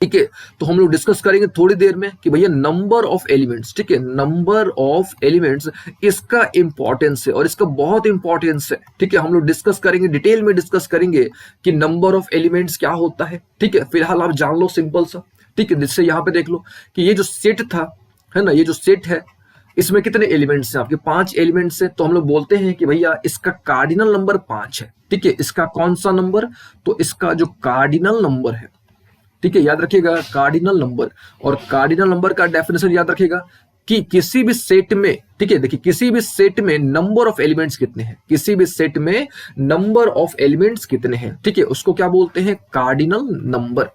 ठीक है। तो हम लोग डिस्कस करेंगे थोड़ी देर में कि भैया नंबर ऑफ एलिमेंट्स, ठीक है, नंबर ऑफ एलिमेंट्स इसका इंपॉर्टेंस है और इसका बहुत इंपॉर्टेंस है, ठीक है। हम लोग डिस्कस करेंगे, डिटेल में डिस्कस करेंगे कि नंबर ऑफ एलिमेंट्स क्या होता है, ठीक है। फिलहाल आप जान लो सिंपल सा, ठीक है। जिससे यहाँ पे देख लो कि ये जो सेट था, है ना, ये जो सेट है इसमें कितने एलिमेंट्स हैं आपके, 5 एलिमेंट्स हैं। तो हम लोग बोलते हैं कि भैया इसका कार्डिनल नंबर 5 है, ठीक है। इसका कौन सा नंबर, तो इसका जो कार्डिनल नंबर है, ठीक है, याद रखिएगा, कार्डिनल नंबर। और कार्डिनल नंबर का डेफिनेशन याद रखिएगा कि किसी भी सेट में, ठीक है, देखिए किसी भी सेट में नंबर ऑफ एलिमेंट्स कितने हैं, किसी भी सेट में नंबर ऑफ एलिमेंट्स कितने हैं, ठीक है, उसको क्या बोलते हैं, कार्डिनल नंबर,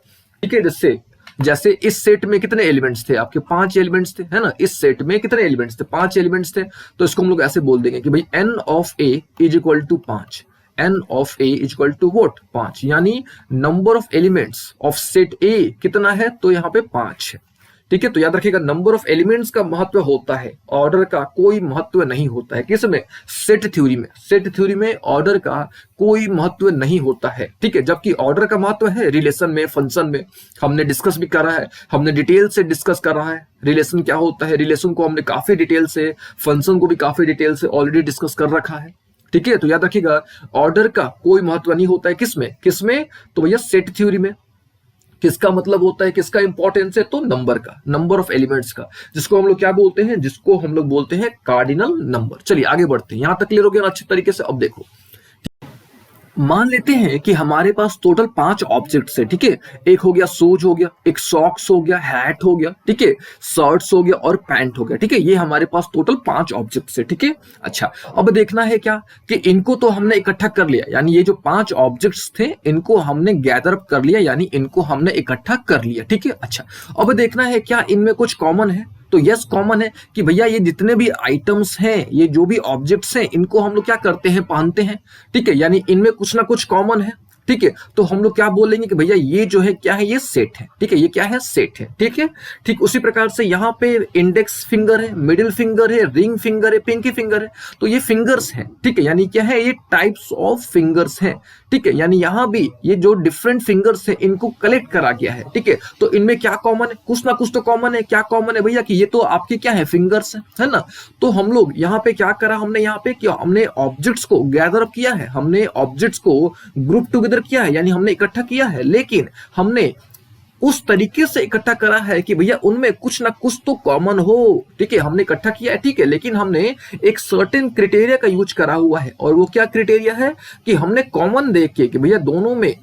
ठीक है। जैसे जैसे इस सेट में कितने एलिमेंट्स थे आपके, 5 एलिमेंट्स थे, है ना। इस सेट में कितने एलिमेंट्स थे, 5 एलिमेंट्स थे। तो इसको हम लोग ऐसे बोल देंगे कि भाई n of a is equal to 5, n of a is equal to vote 5, यानी number of elements of set a कितना है, तो यहाँ पे 5 है। ठीक है, तो याद रखिएगा नंबर ऑफ एलिमेंट्स का महत्व होता है, ऑर्डर का कोई महत्व नहीं होता है। किसमें, सेट थ्योरी में। सेट थ्योरी में ऑर्डर का कोई महत्व नहीं होता है। ठीक है, जबकि ऑर्डर का महत्व है रिलेशन में, फंक्शन में। हमने डिस्कस भी करा है, हमने डिटेल से डिस्कस करा है रिलेशन क्या होता है। रिलेशन को हमने काफी डिटेल से, फंक्शन को भी काफी डिटेल से ऑलरेडी डिस्कस कर रखा है। ठीक है, तो याद रखिएगा ऑर्डर का कोई महत्व नहीं होता है। किसमें किसमें, तो भैया सेट थ्योरी में। किसका मतलब होता है, किसका इंपॉर्टेंस है, तो नंबर का, नंबर ऑफ एलिमेंट्स का, जिसको हम लोग क्या बोलते हैं, जिसको हम लोग बोलते हैं कार्डिनल नंबर। चलिए आगे बढ़ते हैं, यहां तक क्लियर हो गया अच्छे तरीके से। अब देखो, मान लेते हैं कि हमारे पास टोटल 5 ऑब्जेक्ट्स है। ठीक है, एक हो गया शूज हो गया, एक सॉक्स हो गया, हैट हो गया, ठीक है, शर्ट्स हो गया और पैंट हो गया। ठीक है, ये हमारे पास टोटल 5 ऑब्जेक्ट्स है। ठीक है, अच्छा अब देखना है क्या कि इनको तो हमने इकट्ठा कर लिया, यानी ये जो 5 ऑब्जेक्ट्स थे इनको हमने गैदर अप कर लिया, यानी इनको हमने इकट्ठा कर लिया। ठीक है, अच्छा अब देखना है क्या इनमें कुछ कॉमन है। तो यस कॉमन है कि भैया ये जितने भी आइटम्स हैं, ये जो भी ऑब्जेक्ट्स हैं, इनको हम लोग क्या करते हैं, पहनते हैं। ठीक है, यानी इनमें कुछ ना कुछ कॉमन है। ठीक है, तो हम लोग क्या बोलेंगे कि भैया ये जो है क्या है, ये सेट है। ठीक है, ये क्या है, सेट है। ठीक है, ठीक उसी प्रकार से यहाँ पे इंडेक्स फिंगर है, मिडिल फिंगर है, रिंग फिंगर है, पिंकी फिंगर है, तो ये फिंगर्स हैं। ठीक है, यानी क्या है, ये टाइप्स ऑफ फिंगर्स हैं। ठीक है, यानी यहाँ भी ये जो डिफरेंट फिंगर्स है इनको कलेक्ट करा गया है। ठीक है, तो इनमें क्या कॉमन है, कुछ ना कुछ तो कॉमन है। क्या कॉमन है भैया, कि ये तो आपके क्या है, फिंगर्स है ना। तो हम लोग यहाँ पे क्या करा, हमने यहाँ पे क्या, हमने ऑब्जेक्ट्स को गैदर अप किया है, हमने ऑब्जेक्ट्स को ग्रुप टुगेदर किया है, यानी हमने इकट्ठा किया है, लेकिन हमने उस तरीके से इकट्ठा करा है कि भैया उनमें कुछ ना कुछ तो कॉमन हो। ठीक है, हमने इकट्ठा किया है, ठीक है, लेकिन हमने एक सर्टेन क्राइटेरिया का यूज करा हुआ है। और वो क्या क्राइटेरिया है कि हमने कॉमन देख के कि भैया दोनों में,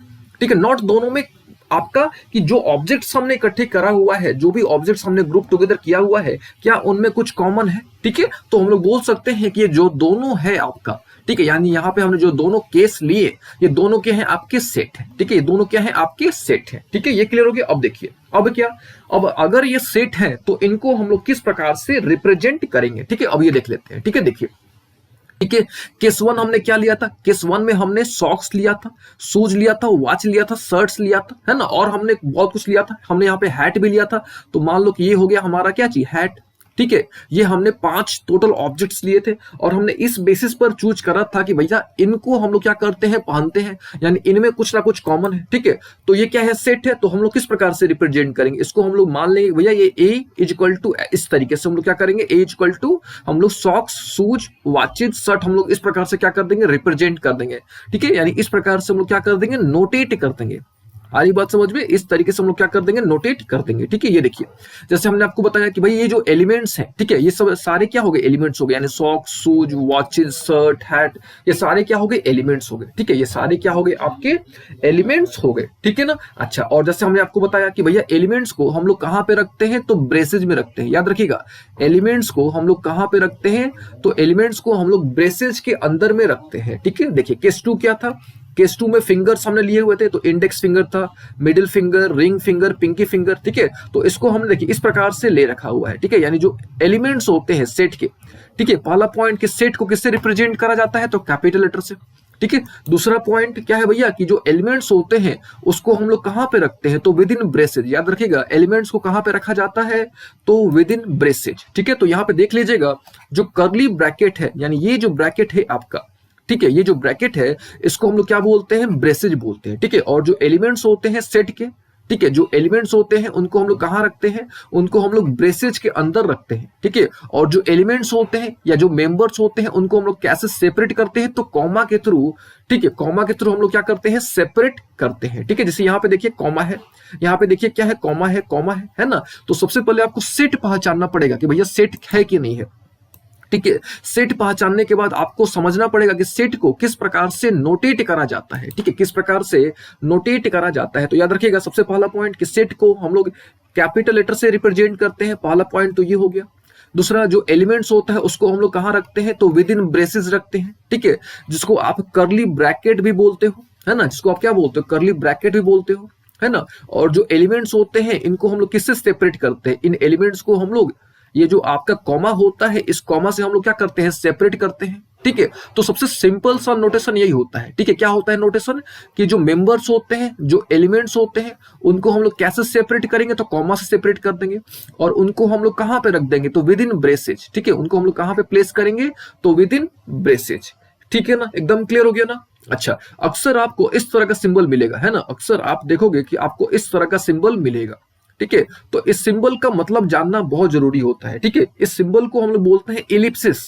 ठीक है, नॉट दोनों में, आपका कि जो ऑब्जेक्ट्स हमने इकट्ठे करा हुआ है, जो भी ऑब्जेक्ट्स हमने ग्रुप टुगेदर किया हुआ है, क्या उनमें कुछ कॉमन है। ठीक है, तो हम लोग बोल सकते हैं कि ये जो दोनों है आपका, ठीक है, यानी यहाँ पे हमने जो दोनों केस लिए, ये दोनों क्या है, आपके सेट है। ठीक है, ये दोनों क्या है, आपके सेट है। ठीक है, ये क्लियर हो गया। अब देखिए, अब क्या, अब अगर ये सेट है तो इनको हम लोग किस प्रकार से रिप्रेजेंट करेंगे। ठीक है, अब ये देख लेते हैं। ठीक है, देखिए, ठीक है, केस 1 हमने क्या लिया था, केस 1 में हमने सॉक्स लिया था, शूज लिया था, वॉच लिया था, शर्ट्स लिया था, है ना, और हमने बहुत कुछ लिया था। हमने यहाँ पे हैट भी लिया था। तो मान लो कि ये हो गया हमारा क्या चीज, हैट। ठीक है, ये हमने 5 टोटल ऑब्जेक्ट्स लिए थे और हमने इस बेसिस पर चूज करा था कि भैया इनको हम लोग क्या करते हैं, पहनते हैं, यानी इनमें कुछ ना कुछ कॉमन है। ठीक है, तो ये क्या है, सेट है। तो हम लोग किस प्रकार से रिप्रेजेंट करेंगे इसको, हम लोग मान लेंगे भैया ये ए इज इक्वल टू, इस तरीके से हम लोग क्या करेंगे, ए इज इक्वल टू, हम लोग सॉक्स, शूज, वॉचेज, शर्ट, हम लोग इस प्रकार से क्या कर देंगे, रिप्रेजेंट कर देंगे। ठीक है, यानी इस प्रकार से हम लोग क्या कर देंगे, नोटेट कर देंगे। आ रही बात समझ में, इस तरीके से हम लोग क्या कर देंगे, नोटेट कर देंगे। ठीक है, ये देखिए, जैसे हमने आपको बताया कि भाई ये जो एलिमेंट्स हैं, ठीक है, ये सब सारे क्या हो गए, एलिमेंट्स हो गए, यानी socks, shoes, watches, shirt, hat, ये सारे क्या हो गए, एलिमेंट्स हो गए। ठीक है, ये सारे क्या हो गए, आपके एलिमेंट्स हो गए। ठीक है ना, अच्छा, और जैसे हमने आपको बताया कि भैया एलिमेंट्स को हम लोग कहाँ पे रखते हैं, तो ब्रेसेज में रखते हैं। याद रखिएगा, एलिमेंट्स को हम लोग कहाँ पे रखते हैं, तो एलिमेंट्स को हम लोग ब्रेसेज के अंदर में रखते हैं। ठीक है, देखिए केस 2 क्या था, केस 2 में फिंगर्स हमने लिए हुए थे, तो इंडेक्स फिंगर था, middle finger, ring finger, pinky finger. ठीक है, तो इसको हमने देखिए इस प्रकार से ले रखा हुआ है। ठीक है, यानी जो एलिमेंट्स होते हैं सेट के, ठीक है, पहला पॉइंट कि सेट को किससे रिप्रेजेंट करा जाता है, तो कैपिटल लेटर से। ठीक है, दूसरा पॉइंट क्या है भैया, कि जो एलिमेंट्स होते हैं उसको हम लोग कहां पे रखते हैं, तो विद इन ब्रेसेज। याद रखिएगा, एलिमेंट्स को कहां पे रखा जाता है, तो विद इन ब्रेसेज। ठीक है, तो यहां पे देख लीजिएगा, जो कर्ली ब्रैकेट है, यानी ये जो ब्रैकेट है आपका, ठीक है, ये जो ब्रैकेट है इसको हम लोग क्या बोलते हैं, ब्रेसेज बोलते हैं। ठीक है, और जो एलिमेंट्स होते हैं सेट के, ठीक है, जो एलिमेंट्स होते हैं उनको हम लोग कहाँ रखते हैं, उनको हम लोग ब्रेसेज के अंदर रखते हैं। ठीक है, और जो एलिमेंट्स होते हैं या जो मेंबर्स होते हैं उनको हम लोग कैसे सेपरेट करते हैं, तो कॉमा के थ्रू। ठीक है, कॉमा के थ्रू हम लोग क्या करते हैं, सेपरेट करते हैं। ठीक है, जैसे यहाँ पे देखिए कॉमा है, यहाँ पे देखिए क्या है, कॉमा है, कॉमा है ना। तो सबसे पहले आपको सेट पहचानना पड़ेगा कि भैया सेट है कि नहीं है। ठीक है, सेट पहचानने के बाद आपको समझना पड़ेगा कि सेट को किस प्रकार से नोटेट करा जाता है। ठीक है, किस प्रकार से नोटेट करा जाता है। तो याद रखिएगा, सबसे पहला पॉइंट कि सेट को हम लोग कैपिटल लेटर से रिप्रेजेंट करते हैं, पहला पॉइंट तो ये हो गया। दूसरा, जो एलिमेंट्स होता है उसको हम लोग कहाँ रखते हैं, तो विद इन ब्रेसेस रखते हैं। ठीक है, जिसको आप कर्ली ब्रैकेट भी बोलते हो, है ना, जिसको आप क्या बोलते हो, कर्ली ब्रैकेट भी बोलते हो। है ना। और जो एलिमेंट्स होते हैं इनको हम लोग किससे सेपरेट करते हैं, इन एलिमेंट्स को हम लोग, ये जो आपका कॉमा होता है इस कॉमा से हम लोग क्या करते हैं, सेपरेट करते हैं। ठीक है, तो सबसे सिंपल सा नोटेशन यही होता है। ठीक है, क्या होता है नोटेशन, कि जो मेंबर्स होते हैं, जो एलिमेंट्स होते हैं, उनको हम लोग कैसे सेपरेट करेंगे, तो कॉमा से सेपरेट कर देंगे। और उनको हम लोग कहां पे रख देंगे, तो विद इन ब्रेसेज। ठीक है, उनको हम लोग कहां पे प्लेस करेंगे, तो विद इन ब्रेसेज। ठीक है ना, एकदम क्लियर हो गया ना। अच्छा, अक्सर आपको इस तरह का सिंबल मिलेगा, है ना, अक्सर आप देखोगे कि आपको इस तरह का सिंबल मिलेगा। ठीक है, तो इस सिंबल का मतलब जानना बहुत जरूरी होता है। ठीक है, इस सिंबल को हम लोग बोलते हैं इलिप्सिस।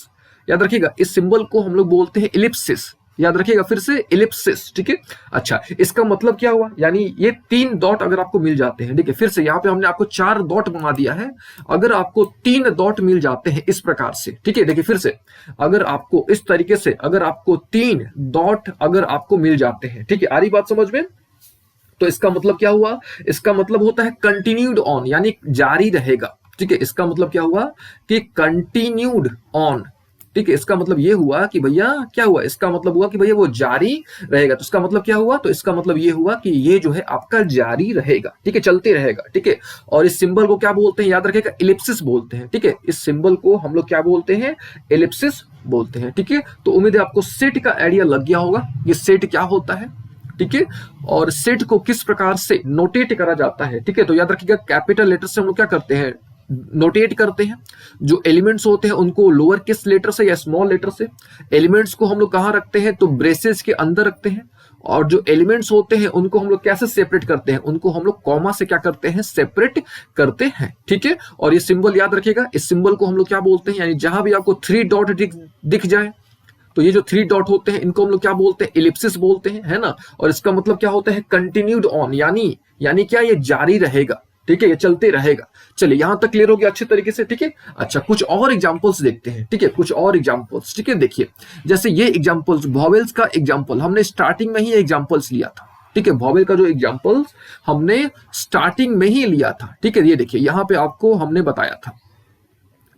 याद रखिएगा, इस सिंबल को हम लोग बोलते हैं इलिप्सिस। याद रखिएगा फिर से, इलिप्सिस। ठीक है, अच्छा, इसका मतलब क्या हुआ, यानी ये 3 डॉट अगर आपको मिल जाते हैं, ठीक है, फिर से यहाँ पे हमने आपको 4 डॉट बना दिया है। अगर आपको 3 डॉट मिल जाते हैं इस प्रकार से, ठीक है, देखिए फिर से, अगर आपको इस तरीके से, अगर आपको 3 डॉट अगर आपको मिल जाते हैं, ठीक है, आ रही बात समझ में, तो इसका मतलब क्या हुआ, इसका मतलब होता है कंटिन्यूड ऑन, यानी जारी रहेगा। ठीक है, इसका मतलब क्या हुआ, कि कंटिन्यूड ऑन। ठीक है, इसका मतलब ये हुआ कि भैया क्या हुआ, इसका मतलब हुआ कि भैया वो जारी रहेगा। तो इसका मतलब क्या हुआ, तो इसका मतलब ये हुआ कि ये जो है आपका जारी रहेगा। ठीक है, चलते रहेगा। ठीक है, और इस सिंबल को क्या बोलते हैं, याद रखिएगा, इलिप्सिस बोलते हैं। ठीक है, इस सिंबल को हम लोग क्या बोलते हैं, इलिप्सिस बोलते हैं। ठीक है, तो उम्मीद है आपको सेट का आइडिया लग गया होगा, ये सेट क्या होता है। ठीक है, और सेट को किस प्रकार से नोटेट करा जाता है। ठीक है, तो याद रखिएगा, कैपिटल लेटर से हम लोग क्या करते हैं, नोटेट करते हैं। जो एलिमेंट्स होते हैं उनको लोअर केस लेटर से या स्मॉल लेटर से। एलिमेंट्स को हम लोग कहां रखते हैं, तो ब्रेसेस के अंदर रखते हैं। और जो एलिमेंट्स होते हैं उनको हम लोग कैसे सेपरेट करते हैं, उनको हम लोग कॉमा से क्या करते हैं, सेपरेट करते हैं। ठीक है, और ये सिंबल याद रखिएगा, इस सिंबल को हम लोग क्या बोलते हैं, यानी जहां भी आपको 3 डॉट दिख जाए, तो ये जो 3 डॉट होते हैं इनको हम लोग क्या बोलते हैं, इलिप्सिस बोलते हैं, है ना। और इसका मतलब क्या होता है, कंटिन्यूड ऑन, यानी क्या, ये जारी रहेगा। ठीक है, ये चलते रहेगा। चलिए, यहां तक क्लियर हो गया अच्छे तरीके से। ठीक है, अच्छा, कुछ और एग्जांपल्स देखते हैं। ठीक है, कुछ और एग्जांपल्स। ठीक है, देखिए, जैसे ये एग्जांपल्स, वॉवेल्स का एग्जांपल हमने स्टार्टिंग में ही एग्जांपल्स लिया था। ठीक है, वॉवेल का जो एग्जांपल्स हमने स्टार्टिंग में ही लिया था। ठीक है, ये देखिए, यहां पे आपको हमने बताया था।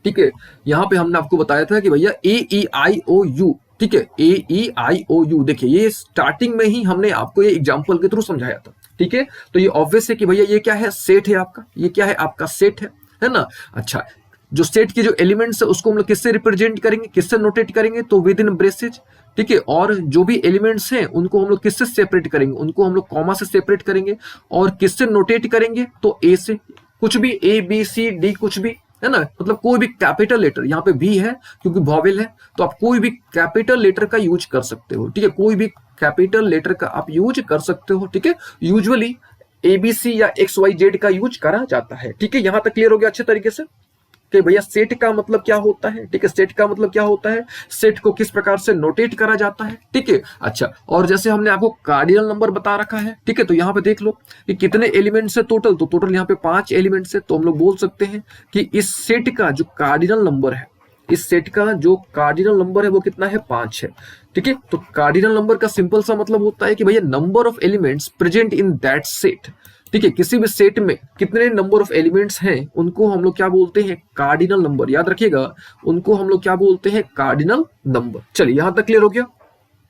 ठीक है, यहां पे हमने आपको बताया था कि भैया AEIOU। ठीक है, AEIOU, देखिए ये स्टार्टिंग में ही हमने आपको ये एग्जांपल के थ्रू समझाया था। ठीक है, तो ये ऑब्वियस है कि भैया ये क्या है, सेट है आपका, ये क्या है आपका, सेट है ना। अच्छा, जो सेट के जो एलिमेंट्स है उसको हम लोग किससे रिप्रेजेंट करेंगे, किससे नोटेट करेंगे, तो विद इन ब्रेसेज। ठीक है, और जो भी एलिमेंट्स हैं उनको हम लोग किससे सेपरेट करेंगे, उनको हम लोग कॉमा से सेपरेट करेंगे। और किससे नोटेट करेंगे, तो ए से, कुछ भी ABCD कुछ भी, है ना, मतलब कोई भी कैपिटल लेटर, यहाँ पे भी है क्योंकि वॉवेल है, तो आप कोई भी कैपिटल लेटर का यूज कर सकते हो। ठीक है, कोई भी कैपिटल लेटर का आप यूज कर सकते हो। ठीक है, यूजुअली ABC या XYZ का यूज करा जाता है। ठीक है, यहां तक क्लियर हो गया अच्छे तरीके से कि भैया सेट का मतलब क्या होता है। ठीक है, सेट का मतलब क्या होता है, सेट को किस प्रकार से नोटेट करा जाता है। ठीक है, अच्छा, और जैसे हमने आपको कार्डिनल नंबर बता रखा है। ठीक है, तो यहाँ पे देख लो कि कितने एलिमेंट्स है टोटल, तो टोटल यहाँ पे 5 एलिमेंट्स है। तो हम लोग बोल सकते हैं कि इस सेट का जो कार्डिनल नंबर है, इस सेट का जो कार्डिनल नंबर है वो कितना है, 5 है। ठीक है, तो कार्डिनल नंबर का सिंपल सा मतलब होता है कि भैया number of elements present in that set. ठीक है, किसी भी सेट में कितने नंबर ऑफ एलिमेंट्स हैं उनको हम लोग क्या बोलते हैं, कार्डिनल नंबर। याद रखिएगा, उनको हम लोग क्या बोलते हैं, कार्डिनल नंबर। चलिए, यहां तक क्लियर हो गया।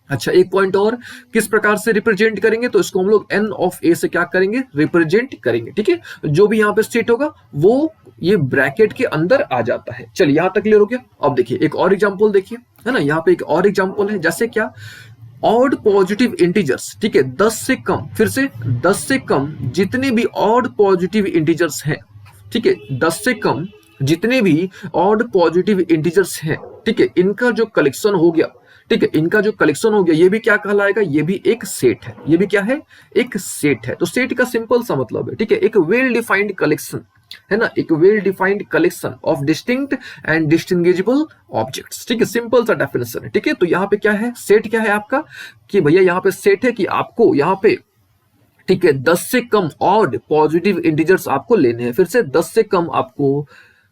अच्छा, एक पॉइंट और, किस प्रकार से रिप्रेजेंट करेंगे, तो इसको हम लोग N ऑफ A से क्या करेंगे, रिप्रेजेंट करेंगे। ठीक है, जो भी यहाँ पे स्टेट होगा वो ये ब्रैकेट के अंदर आ जाता है। चलिए, यहां तक क्लियर हो गया। अब देखिए एक और एग्जांपल देखिए, है ना, यहाँ पे एक और एग्जांपल है, जैसे क्या, ऑड पॉजिटिव इंटीजर्स। ठीक है, 10 से कम, फिर से 10 से कम जितने भी ऑड पॉजिटिव इंटीजर्स हैं। ठीक है, 10 से कम जितने भी ऑड पॉजिटिव इंटीजर्स हैं, ठीक है, इनका जो कलेक्शन हो गया, ठीक है, इनका जो कलेक्शन हो गया, ये भी क्या कहलाएगा, ये भी एक सेट है। ये भी क्या है, एक सेट है। तो सेट का सिंपल सा मतलब है, ठीक है, एक वेल डिफाइंड कलेक्शन, है ना, एक well defined collection of distinct and distinguishable objects. ठीक है, सिंपल सा डेफिनेशन है। ठीक है, तो यहाँ पे क्या है, सेट क्या है आपका, कि भैया यहाँ पे सेट है कि आपको यहाँ पे, ठीक है, 10 से कम ऑड पॉजिटिव इंटीजर्स आपको लेने हैं। फिर से 10 से कम आपको,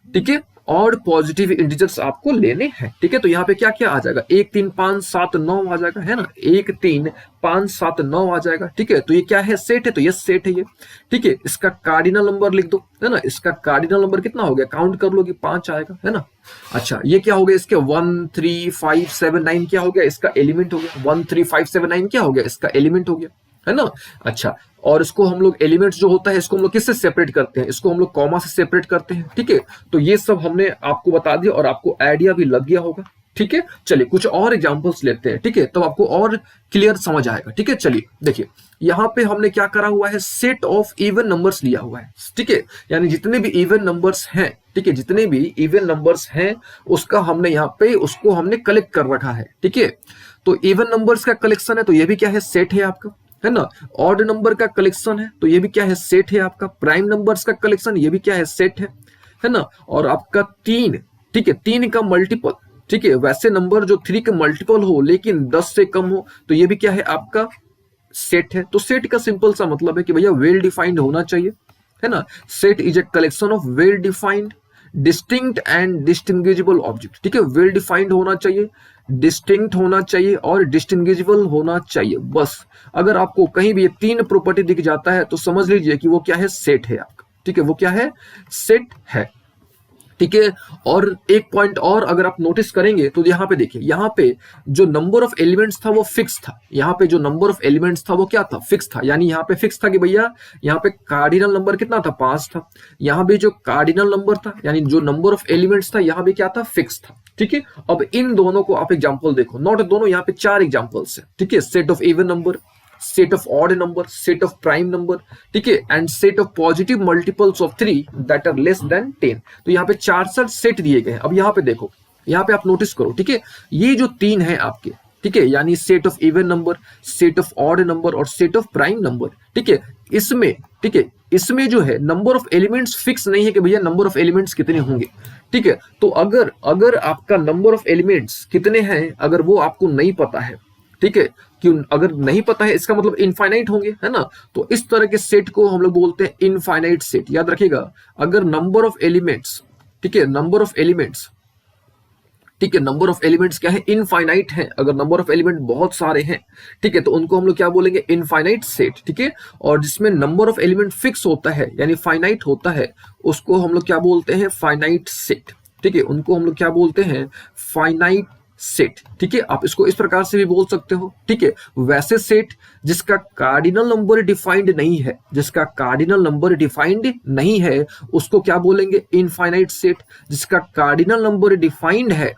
ठीक है, ऑड पॉजिटिव इंटीजर्स आपको लेने हैं। ठीक है, तो यहाँ पे क्या क्या आ जाएगा, 1 3 5 7 9 आ जाएगा, है ना, 1 3 5 7 9 आ जाएगा। ठीक है, तो ये क्या है, सेट है, तो ये सेट है ये। ठीक है, इसका कार्डिनल नंबर लिख दो, है ना, इसका कार्डिनल नंबर कितना हो गया, काउंट कर लो कि 5 आएगा, है ना। अच्छा, ये क्या हो गया, इसके 1 3 5 7 9 क्या हो गया, इसका एलिमेंट हो गया। 1 3 5 7 9 क्या हो गया, इसका एलिमेंट हो गया। है ना। अच्छा, और इसको हम लोग एलिमेंट्स जो होता है इसको हम लोग किससे सेपरेट करते हैं, इसको हम लोग कॉमा से सेपरेट करते हैं, ठीक है। तो ये सब हमने आपको बता दिया और आपको आइडिया भी लग गया होगा, ठीक है। चलिए कुछ और एग्जांपल्स लेते हैं, ठीक है, तब आपको और क्लियर समझ आएगा, ठीक है। चलिए देखिए, यहाँ पे हमने क्या करा हुआ है, सेट ऑफ इवन नंबर्स लिया हुआ है, ठीक है। यानी जितने भी इवन नंबर्स हैं, ठीक है, जितने भी इवन नंबर्स हैं उसका हमने यहाँ पे उसको हमने कलेक्ट कर रखा है, ठीक है। तो इवन नंबर्स का कलेक्शन है तो ये भी क्या है, सेट है आपका, है ना। ऑड नंबर का कलेक्शन है तो ये भी क्या है, सेट है आपका। प्राइम नंबर्स का कलेक्शन ये भी क्या है, सेट है ना। और आपका तीन, ठीक है, तीन का मल्टीपल, ठीक है, वैसे नंबर जो 3 के मल्टीपल हो लेकिन 10 से कम हो तो ये भी क्या है आपका, सेट है। तो सेट का सिंपल सा मतलब है कि भैया वेल डिफाइंड होना चाहिए, है ना। Set is a collection of well defined distinct and distinguishable object, ठीक है। वेल डिफाइंड होना चाहिए, डिस्टिंक्ट होना चाहिए और डिस्टिंग्विजिबल होना चाहिए, बस। अगर आपको कहीं भी ये तीन प्रॉपर्टी दिख जाता है तो समझ लीजिए कि वो क्या है, सेट है आपका, ठीक है, वो क्या है, सेट है, ठीक है। और एक पॉइंट और अगर आप नोटिस करेंगे तो यहाँ पे देखिए, यहाँ पे जो नंबर ऑफ एलिमेंट्स था वो फिक्स था, यहाँ पे जो नंबर ऑफ एलिमेंट्स था वो क्या था, फिक्स था। यानी यहाँ पे फिक्स था कि भैया यहाँ पे कार्डिनल नंबर कितना था, 5 था। यहाँ पे जो कार्डिनल नंबर था यानी जो नंबर ऑफ एलिमेंट्स था यहाँ पे क्या था, फिक्स था, ठीक है। अब इन दोनों को आप एग्जाम्पल देखो, नॉट दोनों, यहाँ पे 4 एग्जाम्पल्स है, ठीक है। Set of even number, set of odd number, set of prime number, ठीक है, and set of positive multiples of 3 that are less than 10। तो यहाँ पे 4 सेट दिए गए हैं। अब यहाँ पे देखो, यहाँ पे आप नोटिस करो, ठीक है, ये जो 3 है आपके, ठीक है, यानी set of even number, set of odd number और सेट ऑफ प्राइम नंबर, ठीक है, इसमें, ठीक है, इसमें जो है नंबर ऑफ एलिमेंट्स फिक्स नहीं है कि भैया नंबर ऑफ एलिमेंट्स कितने होंगे, ठीक है। तो अगर आपका नंबर ऑफ एलिमेंट्स कितने हैं अगर वो आपको नहीं पता है, ठीक है, क्यों, अगर नहीं पता है इसका मतलब इनफाइनाइट होंगे, है ना। तो इस तरह के सेट को हम लोग बोलते हैं इनफाइनाइट सेट, याद रखिएगा। अगर नंबर ऑफ एलिमेंट्स, ठीक है, नंबर ऑफ एलिमेंट्स, ठीक है, नंबर ऑफ एलिमेंट्स क्या है, इनफाइनाइट है। अगर नंबर ऑफ एलिमेंट बहुत सारे हैं, ठीक है, तो उनको हम लोग क्या बोलेंगे, इनफाइनाइट सेट, ठीक है। और जिसमें नंबर ऑफ एलिमेंट फिक्स होता है यानी फाइनाइट होता है उसको हम लोग क्या बोलते हैं, फाइनाइट सेट, ठीक है, उनको हम लोग क्या बोलते हैं, फाइनाइट सेट, ठीक है। आप इसको इस प्रकार से भी बोल सकते हो, ठीक है। वैसे सेट जिसका कार्डिनल नंबर डिफाइंड नहीं है, जिसका कार्डिनल नंबर डिफाइंड नहीं है उसको क्या बोलेंगे, इनफाइनाइट सेट। जिसका कार्डिनल नंबर डिफाइंड है,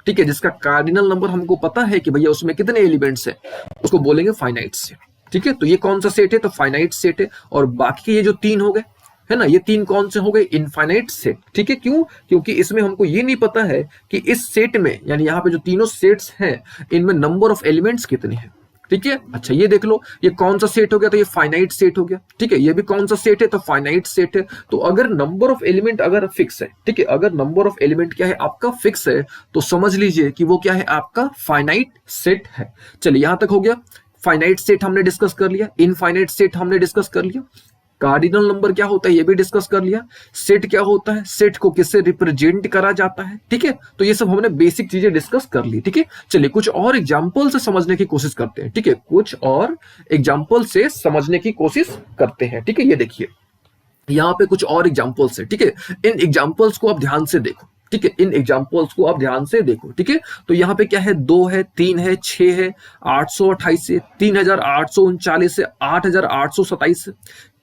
ठीक है, जिसका कार्डिनल नंबर हमको पता है कि भैया उसमें कितने एलिमेंट्स हैं, उसको बोलेंगे फाइनाइट सेट, ठीक है। तो ये कौन सा सेट है, तो फाइनाइट सेट है। और बाकी के ये जो 3 हो गए, है ना, ये 3 कौन से हो गए, इनफाइनाइट सेट, ठीक है। क्यों, क्योंकि इसमें हमको ये नहीं पता है कि इस सेट में यानी यहाँ पे जो तीनों सेट्स हैं इनमें नंबर ऑफ एलिमेंट्स कितने हैं, ठीक है। अच्छा ये देख लो, ये कौन सा सेट हो गया, तो ये फाइनाइट सेट हो गया, ठीक है। ये भी कौन सा सेट है, तो फाइनाइट सेट है। तो अगर नंबर ऑफ एलिमेंट अगर फिक्स है, ठीक है, अगर नंबर ऑफ एलिमेंट क्या है आपका, फिक्स है, तो समझ लीजिए कि वो क्या है, आपका फाइनाइट सेट है। चलिए यहां तक हो गया, फाइनाइट सेट हमने डिस्कस कर लिया, इनफाइनाइट सेट हमने डिस्कस कर लिया, कार्डिनल नंबर क्या होता है ये भी डिस्कस कर लिया, सेट क्या होता है, सेट को किससे रिप्रेजेंट करा जाता है, ठीक है। तो ये सब हमने बेसिक चीजें डिस्कस कर ली, ठीक है। चलिए कुछ और एग्जांपल से समझने की कोशिश करते हैं, ठीक है, कुछ और एग्जांपल से समझने की कोशिश करते हैं, ठीक है। ये देखिए यहाँ पे कुछ और एग्जांपल्स है, ठीक है। इन एग्जांपल्स को आप ध्यान से देखो, ठीक है, इन एग्जांपल्स को आप ध्यान से देखो, ठीक है। तो यहाँ पे क्या है, 2 है, 3 है, 6 है, 828 है, 3839 है, 8827 है,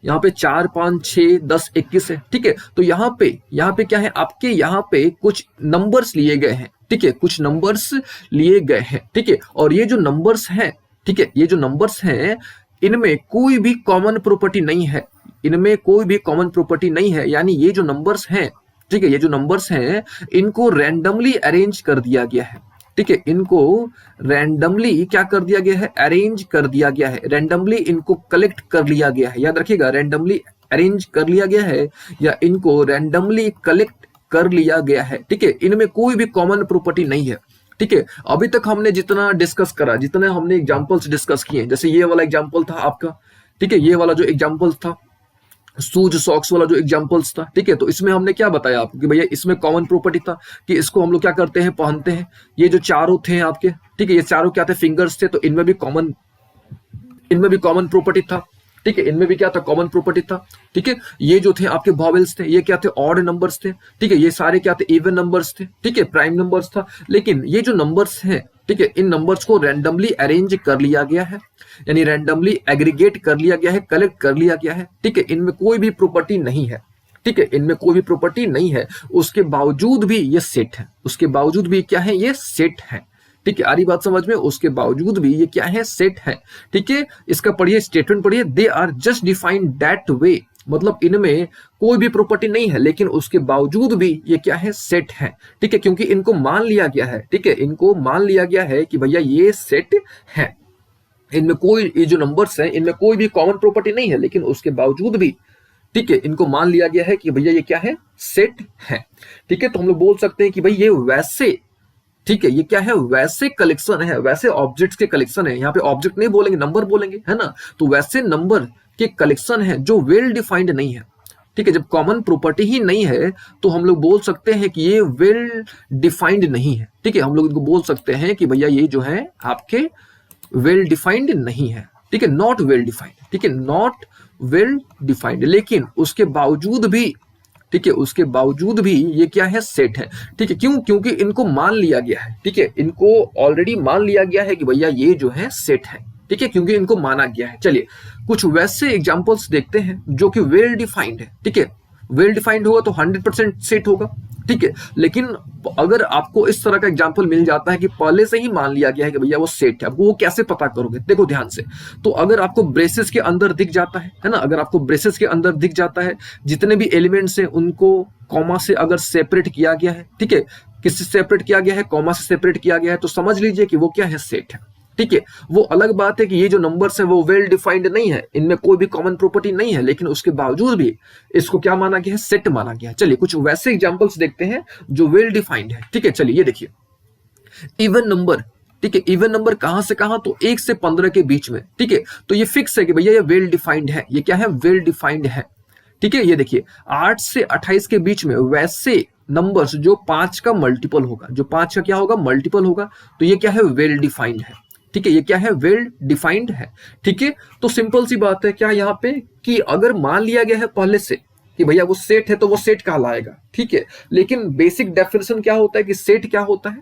यहाँ पे 4 5 6 10 21 है, ठीक है। तो यहाँ पे क्या है, आपके यहाँ पे कुछ नंबर्स लिए गए हैं, ठीक है, कुछ नंबर्स लिए गए हैं, ठीक है। और ये जो नंबर्स हैं, ठीक है, ये जो नंबर्स हैं इनमें कोई भी कॉमन प्रॉपर्टी नहीं है, इनमें कोई भी कॉमन प्रॉपर्टी नहीं है। यानी ये जो नंबर्स हैं, ठीक है, ये जो नंबर्स हैं इनको रैंडमली अरेंज कर दिया गया है, ठीक है, इनको रैंडमली क्या कर दिया गया है, अरेंज कर दिया गया है, रैंडमली इनको कलेक्ट कर लिया गया है। याद रखिएगा, रैंडमली अरेंज कर लिया गया है या इनको रैंडमली कलेक्ट कर लिया गया है, ठीक है। इनमें कोई भी कॉमन प्रॉपर्टी नहीं है, ठीक है। अभी तक हमने जितना डिस्कस करा, जितने हमने एग्जांपल्स डिस्कस किए, जैसे ये वाला एग्जांपल था आपका, ठीक है, ये वाला जो एग्जांपल था शूज सॉक्स वाला जो एग्जांपल्स था, ठीक है। तो इसमें हमने क्या बताया आपको कि भैया इसमें कॉमन प्रॉपर्टी था कि इसको हम लोग क्या करते हैं, पहनते हैं। ये जो चारों थे आपके, ठीक है, ये चारों क्या थे, फिंगर्स थे, तो इनमें भी कॉमन प्रॉपर्टी था, ठीक है, इनमें भी क्या था, कॉमन प्रॉपर्टी था, ठीक है। ये जो थे आपके वॉवेल्स थे, ये क्या थे, ऑड नंबर्स थे, ठीक है, ये सारे क्या थे, इवन नंबर्स थे, ठीक है, प्राइम नंबर्स था। लेकिन ये जो नंबर्स हैं, ठीक है, इन नंबर्स को रैंडमली अरेंज कर लिया गया है, यानी रैंडमली एग्रीगेट कर लिया गया है, कलेक्ट कर लिया गया है। ठीक है, इनमें कोई भी प्रॉपर्टी नहीं है। ठीक है, इनमें कोई भी प्रॉपर्टी नहीं है, उसके बावजूद भी ये सेट है, उसके बावजूद भी क्या है, ये सेट है। ठीक है, आ रही बात समझ में, उसके बावजूद भी ये क्या है, सेट है। ठीक है, इसका पढ़िए, स्टेटमेंट पढ़िए, they are just defined that way, मतलब इनमें कोई भी प्रॉपर्टी नहीं है लेकिन उसके बावजूद भी ये क्या है, सेट है। ठीक है, क्योंकि इनको मान लिया गया है। ठीक है, इनको मान लिया गया है कि भैया ये सेट है, इनमें कोई, ये जो नंबर्स हैं इनमें कोई भी कॉमन प्रॉपर्टी नहीं है लेकिन उसके बावजूद भी, ठीक है, इनको मान लिया गया है कि भैया ये क्या है, सेट है। ठीक है, तो हम लोग बोल सकते हैं कि भाई ये वैसे, ठीक है, ये क्या है, वैसे कलेक्शन है, वैसे ऑब्जेक्ट्स के कलेक्शन है। यहाँ पे ऑब्जेक्ट नहीं बोलेंगे, नंबर बोलेंगे, है ना। तो वैसे नंबर के कलेक्शन है जो वेल डिफाइंड नहीं है। ठीक है, जब कॉमन प्रॉपर्टी ही नहीं है तो हम लोग बोल सकते हैं कि ये वेल डिफाइंड नहीं है। ठीक है, हम लोग इनको बोल सकते हैं कि भैया ये जो है आपके वेल डिफाइंड नहीं है। ठीक है, नॉट वेल डिफाइंड। ठीक है, नॉट वेल डिफाइंड, लेकिन उसके बावजूद भी, ठीक है, उसके बावजूद भी ये क्या है, सेट है। ठीक है, क्यों, क्योंकि इनको मान लिया गया है। ठीक है, इनको ऑलरेडी मान लिया गया है कि भैया ये जो है सेट है। ठीक है, क्योंकि इनको माना गया है। चलिए कुछ वैसे एग्जांपल्स देखते हैं जो कि वेल डिफाइंड है। ठीक है, वेल डिफाइंड होगा तो 100% सेट होगा। ठीक है, लेकिन अगर आपको इस तरह का एग्जांपल मिल जाता है कि पहले से ही मान लिया गया है कि भैया वो सेट है, आपको वो कैसे पता करोगे, देखो ध्यान से। तो अगर आपको ब्रेसेस के अंदर दिख जाता है ना, अगर आपको ब्रेसेस के अंदर दिख जाता है, जितने भी एलिमेंट्स हैं उनको कॉमा से अगर सेपरेट किया गया है, ठीक है, किससे सेपरेट किया गया है, कॉमा से सेपरेट किया गया है, तो समझ लीजिए कि वो क्या है, सेट है। ठीक है, वो अलग बात है कि ये जो नंबर्स है वो वेल डिफाइंड नहीं है, इनमें कोई भी कॉमन प्रॉपर्टी नहीं है, लेकिन उसके बावजूद भी इसको क्या माना गया है, सेट माना गया है। चलिए कुछ वैसे एग्जांपल्स देखते हैं जो वेल डिफाइंड है। ठीक है, चलिए ये देखिए, इवन नंबर। ठीक है, इवन नंबर कहां से कहां, तो 1 से 15 के बीच में। ठीक है, तो ये फिक्स है कि भैया ये वेल डिफाइंड है, ये क्या है, वेल डिफाइंड है। ठीक है, ये देखिए 8 से 28 के बीच में वैसे नंबर्स जो 5 का मल्टीपल होगा, जो 5 का क्या होगा, मल्टीपल होगा, तो ये क्या है, वेल डिफाइंड है। ठीक है, ये क्या है, वेल डिफाइंड है। ठीक है, तो सिंपल सी बात है क्या यहाँ पे, कि अगर मान लिया गया है पहले से कि भैया वो सेट है तो वो सेट कहलाएगा। ठीक है, लेकिन बेसिक डेफिनेशन क्या होता है कि सेट क्या होता है,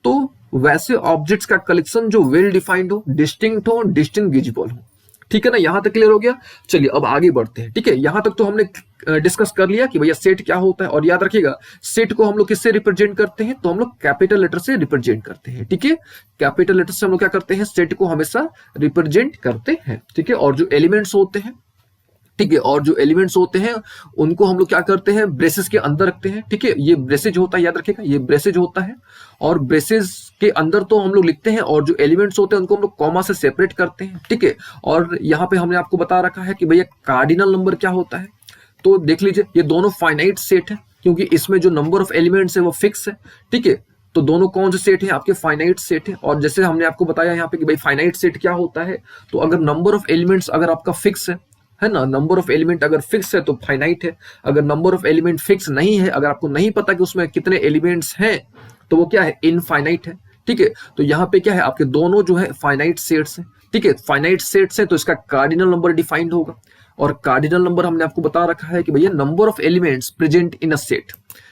तो वैसे ऑब्जेक्ट्स का कलेक्शन जो वेल डिफाइंड हो, डिस्टिंक्ट हो, डिस्टिंग्विजिबल हो। ठीक है ना, यहां तक क्लियर हो गया। चलिए अब आगे बढ़ते हैं। ठीक है, यहां तक तो हमने डिस्कस कर लिया कि भैया सेट क्या होता है, और याद रखिएगा सेट को हम लोग किससे रिप्रेजेंट करते हैं, तो हम लोग कैपिटल लेटर से रिप्रेजेंट करते हैं। ठीक है, कैपिटल लेटर से हम लोग क्या करते हैं, सेट को हमेशा रिप्रेजेंट करते हैं। ठीक है, और जो एलिमेंट्स होते हैं, ठीक है, और जो एलिमेंट्स होते हैं उनको हम लोग क्या करते हैं, ब्रेसेस के अंदर रखते हैं। ठीक है, ये ब्रेसेज होता है, याद रखिएगा ये ब्रेसेज होता है, और ब्रेसेस के अंदर तो हम लोग लिखते हैं, और जो एलिमेंट्स होते हैं उनको हम लोग कॉमा से सेपरेट करते हैं। ठीक है, और यहाँ पे हमने आपको बता रखा है कि भैया कार्डिनल नंबर क्या होता है, तो देख लीजिए ये दोनों फाइनाइट सेट है, क्योंकि इसमें जो नंबर ऑफ एलिमेंट्स है वो फिक्स है। ठीक है, तो दोनों कौन से सेट है, आपके फाइनाइट सेट है। और जैसे हमने आपको बताया यहाँ पे कि भाई फाइनाइट सेट क्या होता है, तो अगर नंबर ऑफ एलिमेंट्स अगर आपका फिक्स है ना, नंबर ऑफ एलिमेंट अगर फिक्स है तो फाइनाइट है। अगर नंबर ऑफ एलिमेंट फिक्स नहीं है, अगर आपको नहीं पता कि उसमें कितने एलिमेंट्स हैं, तो वो क्या है, इनफाइनाइट है। ठीक है, तो यहाँ पे क्या है, आपके दोनों जो है फाइनाइट सेट्स हैं। ठीक है, फाइनाइट सेट्स है तो इसका कार्डिनल नंबर डिफाइंड होगा, और कार्डिनल नंबर हमने आपको बता रखा है कि भैया number of elements present in a set.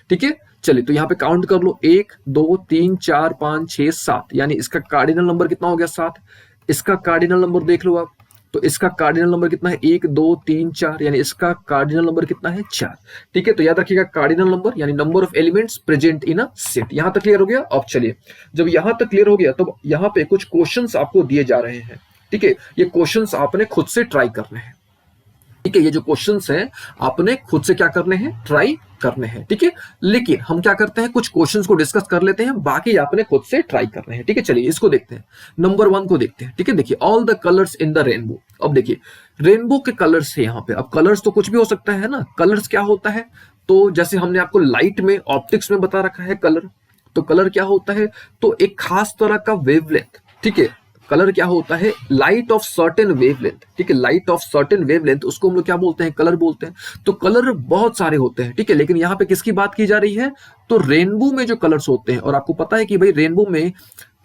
ठीक है, चलिए तो यहाँ पे काउंट कर लो, 1 2 3 4 5 6 7, यानी इसका कार्डिनल नंबर कितना हो गया, 7। इसका कार्डिनल नंबर देख लो आप, तो इसका कार्डिनल नंबर कितना है, 1 2 3 4, यानी इसका कार्डिनल नंबर कितना है, 4। ठीक है, तो याद रखिएगा कार्डिनल नंबर यानी number of elements present in a set. यहां तक क्लियर हो गया। अब चलिए, जब यहां तक क्लियर हो गया तो यहाँ पे कुछ क्वेश्चंस आपको दिए जा रहे हैं। ठीक है, ये क्वेश्चंस आपने खुद से ट्राई करने हैं। ठीक है, ये जो क्वेश्चंस हैं आपने खुद से क्या करने हैं, ट्राई करने हैं। ठीक है, लेकिन हम क्या करते हैं, कुछ क्वेश्चंस को डिस्कस कर लेते हैं, बाकी आपने खुद से ट्राई करने हैं। ठीक है, चलिए इसको देखते हैं, नंबर 1 को देखते हैं। ठीक है, देखिए all the colours in the rainbow. अब देखिए रेनबो के कलर्स है यहाँ पे। अब कलर्स तो कुछ भी हो सकता है ना, कलर्स क्या होता है, तो जैसे हमने आपको लाइट में, ऑप्टिक्स में बता रखा है कलर, तो कलर क्या होता है, तो एक खास तरह का वेवलेंथ। ठीक है, कलर क्या होता है, लाइट ऑफ सर्टेन वेवलेंथ। ठीक है, लाइट ऑफ सर्टेन वेवलेंथ, उसको हम लोग क्या बोलते हैं, कलर बोलते हैं। तो कलर बहुत सारे होते हैं। ठीक है, लेकिन यहाँ पे किसकी बात की जा रही है, तो रेनबो में जो कलर्स होते हैं, और आपको पता है कि भाई रेनबो में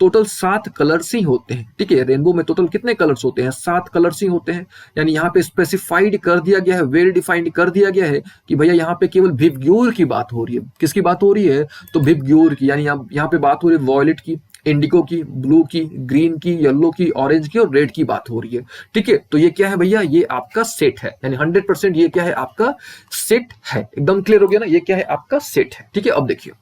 टोटल 7 कलर्स ही होते हैं। ठीक है, रेनबो में टोटल कितने कलर्स होते हैं, 7 कलर्स ही होते हैं। यानी यहाँ पे स्पेसिफाइड कर दिया गया है, वेल डिफाइंड कर दिया गया है कि भैया यहाँ पे केवल विबग्योर की बात हो रही है। किसकी बात हो रही है, तो विबग्योर की, यानी यहाँ पे बात हो रही है वॉयलेट की, इंडिको की, ब्लू की, ग्रीन की, येलो की, ऑरेंज की और रेड की बात हो रही है। ठीक है, तो ये क्या है भैया, ये आपका सेट है, यानी 100% ये क्या है, आपका सेट है। एकदम क्लियर हो गया ना, ये क्या है, आपका सेट है। ठीक है, अब देखिए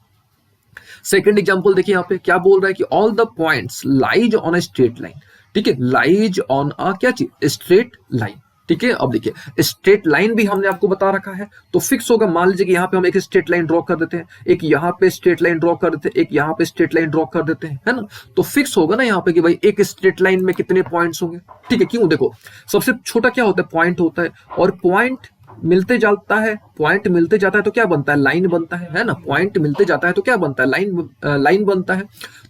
सेकंड एग्जांपल, देखिए यहाँ पे क्या बोल रहा है कि all the points lies on a straight line. ठीक है, लाइज ऑन अ क्या चीज, स्ट्रेट लाइन। ठीक है, अब देखिए स्ट्रेट लाइन भी हमने आपको बता रखा है, तो फिक्स होगा। मान लीजिए कि यहाँ पे हम एक स्ट्रेट लाइन ड्रॉ कर देते हैं, एक यहाँ पे स्ट्रेट लाइन ड्रॉ कर देते हैं, एक यहाँ पे स्ट्रेट लाइन ड्रॉ कर देते हैं, है ना। तो फिक्स होगा ना यहाँ पे कि भाई एक स्ट्रेट लाइन में कितने पॉइंट्स होंगे। ठीक है, क्यों, देखो सबसे छोटा क्या होता है, पॉइंट होता है, और पॉइंट मिलते जाता है, पॉइंट मिलते जाता है तो क्या बनता है, लाइन बनता है ना। पॉइंट मिलते जाता है तो क्या बनता है, लाइन बनता है।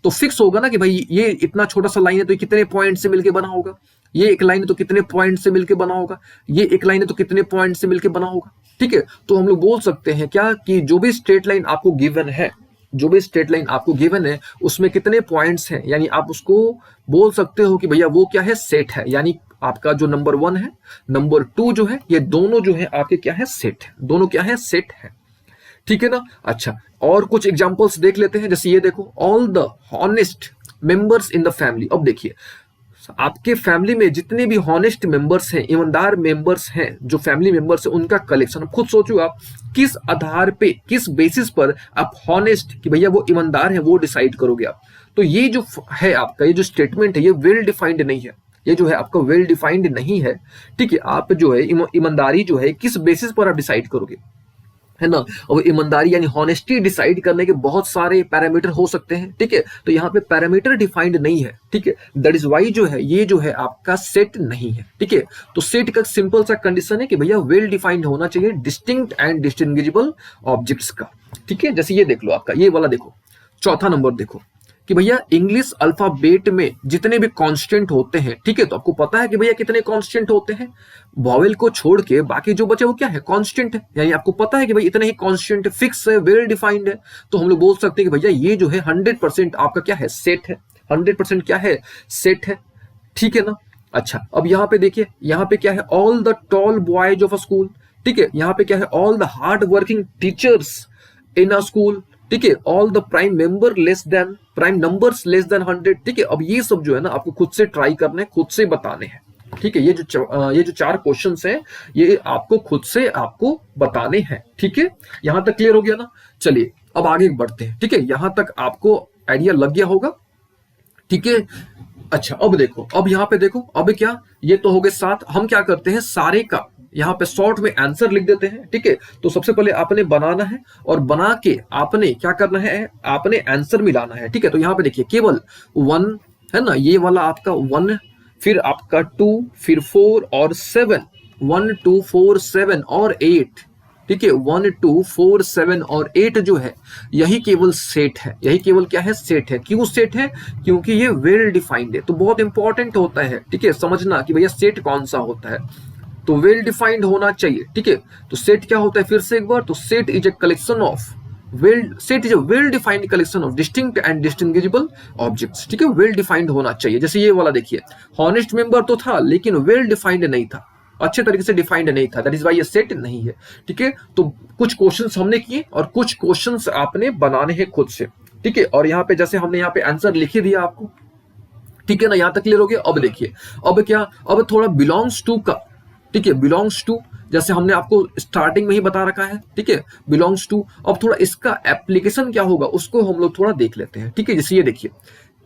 तो फिक्स होगा ना कि भाई ये इतना छोटा सा लाइन है तो कितने पॉइंट से मिलके बना होगा, ये एक लाइन है तो कितने पॉइंट से मिलके बना होगा, ये एक लाइन है तो कितने पॉइंट से मिलके बना होगा। ठीक है, तो हम लोग बोल सकते हैं क्या कि जो भी स्ट्रेट लाइन आपको गिवन है, जो भी स्ट्रेट लाइन आपको गिवन है उसमें कितने पॉइंट्स हैं, यानी आप उसको बोल सकते हो कि भैया वो क्या है, सेट है। यानी आपका जो नंबर 1 है, नंबर 2 जो है, ये दोनों जो है आपके क्या है, सेट है, दोनों क्या है, सेट है। ठीक है ना। अच्छा, और कुछ एग्जांपल्स देख लेते हैं, जैसे ये देखो, all the honest members in the family. अब देखिए आपके फैमिली में जितने भी हॉनेस्ट मेंबर्स हैं, ईमानदार मेंबर्स हैं, जो फैमिली मेंबर्स हैं, उनका कलेक्शन। खुद सोचो आप किस आधार पे, किस बेसिस पर आप हॉनेस्ट कि भैया वो ईमानदार है वो डिसाइड करोगे आप। तो ये जो है आपका, ये जो स्टेटमेंट है, ये वेल डिफाइंड नहीं है, ये जो है आपका वेल डिफाइंड नहीं है। ठीक है, आप जो है ईमानदारी जो है किस बेसिस पर आप डिसाइड करोगे, है ना। और ईमानदारी यानी हॉनेस्टी डिसाइड करने के बहुत सारे पैरामीटर हो सकते हैं। ठीक है, तो यहाँ पे पैरामीटर डिफाइंड नहीं है। ठीक है, दैट इज वाई जो है ये जो है आपका सेट नहीं है। ठीक है, तो सेट का सिंपल सा कंडीशन है कि भैया वेल डिफाइंड होना चाहिए डिस्टिंक्ट एंड डिस्टिंग्विजिबल ऑब्जेक्ट्स का। ठीक है, जैसे ये देख लो आपका ये वाला, देखो चौथा नंबर देखो कि भैया इंग्लिश अल्फाबेट में जितने भी कांस्टेंट होते हैं, ठीक है, तो आपको पता है कि भैया कितने कांस्टेंट होते हैं, वॉवेल को छोड़ के बाकी जो बचे वो क्या है, कांस्टेंट है। यानी आपको पता है कि भाई इतने ही कांस्टेंट फिक्स है, वेल डिफाइंड है। तो हम लोग बोल सकते हैं कि भैया ये जो है 100% आपका क्या है, सेट है, 100% क्या है, सेट है। ठीक है ना। अच्छा, अब यहाँ पे देखिए, यहाँ पे क्या है, all the tall boys of a school. ठीक है, यहाँ पे क्या है, all the hard working teachers in a school. ठीक है, all the prime member less than, prime numbers less than 100। ठीक है, अब ये सब जो है ना आपको खुद से ट्राई करने, खुद से बताने हैं। ठीक है, ये जो 4 क्वेश्चंस हैं ये आपको खुद से आपको बताने हैं। ठीक है, यहां तक क्लियर हो गया ना। चलिए अब आगे बढ़ते हैं। ठीक है, यहां तक आपको आइडिया लग गया होगा। ठीक है, अच्छा अब देखो, अब यहाँ पे देखो, अब क्या, ये तो हो गए 7। हम क्या करते हैं, सारे का यहाँ पे शॉर्ट में आंसर लिख देते हैं। ठीक है, तो सबसे पहले आपने बनाना है और बना के आपने क्या करना है, आपने आंसर मिलाना है। ठीक है, तो यहाँ पे देखिए केवल 1 है ना, ये वाला आपका 1, फिर आपका 2, फिर 4 और 7, 1 2 4 7 और 8। ठीक है, 1 2 4 7 और 8 जो है यही केवल सेट है, यही केवल क्या है, सेट है। क्यों सेट है, क्योंकि ये वेल डिफाइंड है। तो बहुत इंपॉर्टेंट होता है, ठीक है, समझना कि भैया सेट कौन सा होता है, तो वेल डिफाइंड होना चाहिए। ठीक है, तो सेट क्या होता है, फिर से एक बार, तो set is a collection of set is a well defined collection of distinct and distinguishable objects. ठीक है, वेल डिफाइंड होना चाहिए। जैसे ये वाला देखिए, हॉनेस्ट मेंबर तो था लेकिन वेल डिफाइंड नहीं था, अच्छे तरीके से डिफाइंड नहीं था, दैट इज वाई ये सेट नहीं है। ठीक है, तो कुछ क्वेश्चंस हमने किए और कुछ क्वेश्चंस आपने बनाने हैं खुद से। ठीक है, और यहाँ पे जैसे हमने यहाँ पे आंसर लिख ही दिया आपको। ठीक है ना, यहाँ तक क्लियर हो गया। अब देखिए, अब क्या, अब थोड़ा बिलोंग्स टू का, ठीक है, बिलोंग्स टू जैसे हमने आपको स्टार्टिंग में ही बता रखा है। ठीक है, बिलोंग्स टू, अब थोड़ा इसका एप्लीकेशन क्या होगा उसको हम लोग थोड़ा देख लेते हैं। ठीक है, जैसे ये देखिए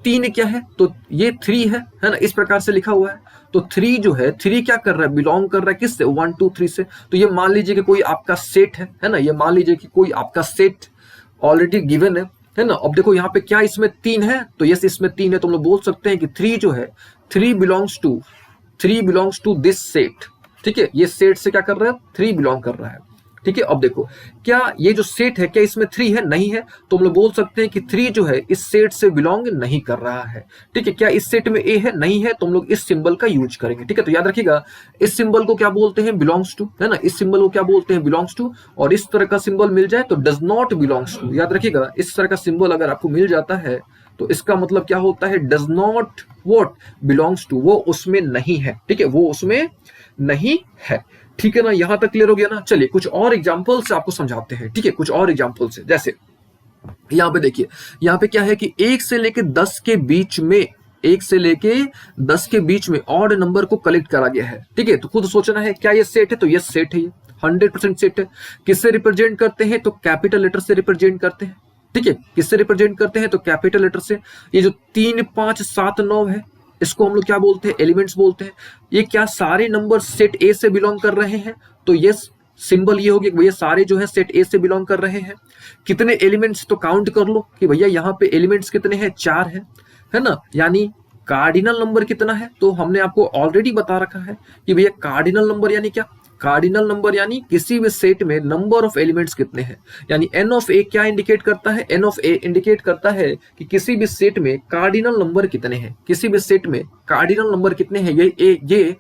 3 क्या है, तो ये 3 है ना, इस प्रकार से लिखा हुआ है। तो 3 जो है, 3 क्या कर रहा है, बिलोंग कर रहा है किससे, 1 2 3 से। तो ये मान लीजिए कि कोई आपका सेट है ना, ये मान लीजिए कि कोई आपका सेट ऑलरेडी गिवन है ना। अब देखो यहाँ पे क्या इसमें 3 है, तो यस इसमें 3 है, तो हम लोग बोल सकते हैं कि 3 जो है, 3 बिलोंग्स टू दिस सेट। ठीक है, ये सेट से क्या कर रहा है, 3 बिलोंग कर रहा है। ठीक है, अब देखो क्या ये जो सेट है क्या इसमें 3 है, नहीं है, तो हम लोग बोल सकते हैं कि 3 जो है इस सेट से बिलोंग नहीं कर रहा है। ठीक है, क्या इस सेट में ए है, नहीं है, तो हम लोग इस सिंबल का यूज करेंगे। ठीक है, तो याद रखिएगा इस सिंबल को क्या बोलते हैं, बिलोंग्स टू, है ना, इस सिंबल को क्या बोलते हैं, बिलोंग्स टू। और इस तरह का सिंबल मिल जाए तो डज नॉट बिलोंग्स टू। याद रखिएगा इस तरह का सिंबल अगर आपको मिल जाता है तो इसका मतलब क्या होता है, does not what belongs to, वो उसमें नहीं है। ठीक है, वो उसमें नहीं है। ठीक है ना, यहां तक क्लियर हो गया ना। चलिए कुछ और एग्जांपल से आपको समझाते हैं। ठीक है, कुछ और एग्जांपल से, जैसे यहाँ पे देखिए, यहाँ पे क्या है कि 1 से लेके 10 के बीच में, 1 से लेके 10 के बीच में ऑड नंबर को कलेक्ट करा गया है। ठीक है, तो खुद सोचना है क्या ये सेट है, तो ये सेट है, ये 100% सेट है। किससे रिप्रेजेंट करते हैं, तो कैपिटल लेटर से रिप्रेजेंट करते हैं। ठीक है, किससे रिप्रेजेंट करते हैं, तो कैपिटल लेटर से। ये जो 3 5 7 9 है, इसको हम लोग क्या बोलते हैं, एलिमेंट्स बोलते हैं। ये क्या सारे नंबर सेट ए से बिलोंग कर रहे हैं, तो ये सिंबल ये हो गया कि भैया सारे जो है सेट ए से बिलोंग कर रहे हैं। कितने एलिमेंट्स, तो काउंट कर लो कि भैया यहाँ पे एलिमेंट्स कितने हैं, 4 है ना। यानी कार्डिनल नंबर कितना है, तो हमने आपको ऑलरेडी बता रखा है कि भैया कार्डिनल नंबर यानी क्या, कार्डिनल नंबर यानी किसी भी सेट में नंबर ऑफ एलिमेंट्स कितने हैं। यानी एन ऑफ ए क्या इंडिकेट करता है, एन ऑफ ए इंडिकेट करता है कि किसी भी सेट में कार्डिनल नंबर कितने हैं, किसी भी सेट में कार्डिनल नंबर कितने हैं, ये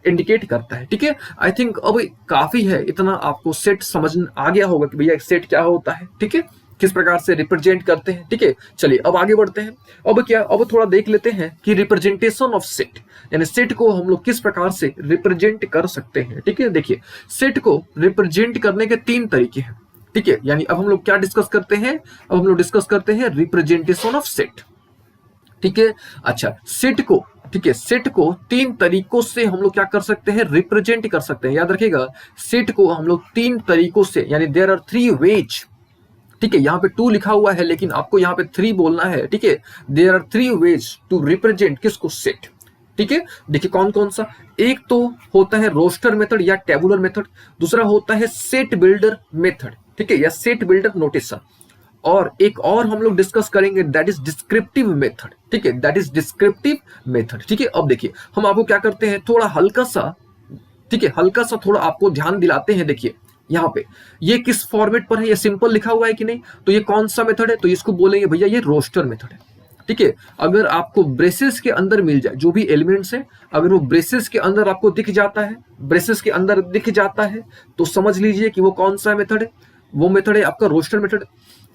इंडिकेट करता है। ठीक है, आई थिंक अब काफी है, इतना आपको सेट समझ आ गया होगा कि भैया सेट क्या होता है। ठीक है, किस प्रकार से रिप्रेजेंट करते हैं। ठीक है, चलिए अब आगे बढ़ते हैं। अब क्या, अब थोड़ा देख लेते हैं कि रिप्रेजेंटेशन ऑफ सेट, यानी सेट को हम लोग किस प्रकार से रिप्रेजेंट कर सकते हैं। ठीक है, देखिए सेट को रिप्रेजेंट करने के 3 तरीके हैं। ठीक है, यानी अब हम लोग क्या डिस्कस करते हैं, अब हम लोग डिस्कस करते हैं रिप्रेजेंटेशन ऑफ सेट। ठीक है, अच्छा सेट को, ठीक है, सेट को 3 तरीकों से हम लोग क्या कर सकते हैं, रिप्रेजेंट कर सकते हैं। याद रखिएगा, सेट को हम लोग 3 तरीकों से, यानी देयर आर 3 वेज। ठीक है, यहाँ पे 2 लिखा हुआ है लेकिन आपको यहाँ पे 3 बोलना है। ठीक है, there are 3 ways to represent किसको, सेट। ठीक है, देखिए कौन कौन सा, एक तो होता है रोस्टर मेथड या टेबुलर मेथड, दूसरा होता है सेट बिल्डर मेथड। ठीक है, या सेट बिल्डर नोटेशन, और एक और हम लोग डिस्कस करेंगे दैट इज डिस्क्रिप्टिव मेथड। ठीक है, दैट इज डिस्क्रिप्टिव मेथड। ठीक है, अब देखिए हम आपको क्या करते हैं, थोड़ा हल्का सा, ठीक है, हल्का सा थोड़ा आपको ध्यान दिलाते हैं। देखिए यहाँ पे ये किस फॉर्मेट पर है, ये सिंपल लिखा हुआ है कि नहीं, तो ये कौन सा मेथड है, तो इसको बोलेंगे भैया ये रोस्टर मेथड है। ठीक है, अगर आपको ब्रेसेस के अंदर मिल जाए जो भी एलिमेंट्स है, अगर वो ब्रेसेस के अंदर आपको दिख जाता है, ब्रेसेस के अंदर दिख जाता है, तो समझ लीजिए कि वो कौन सा मेथड है, वो मेथड है आपका रोस्टर मेथड।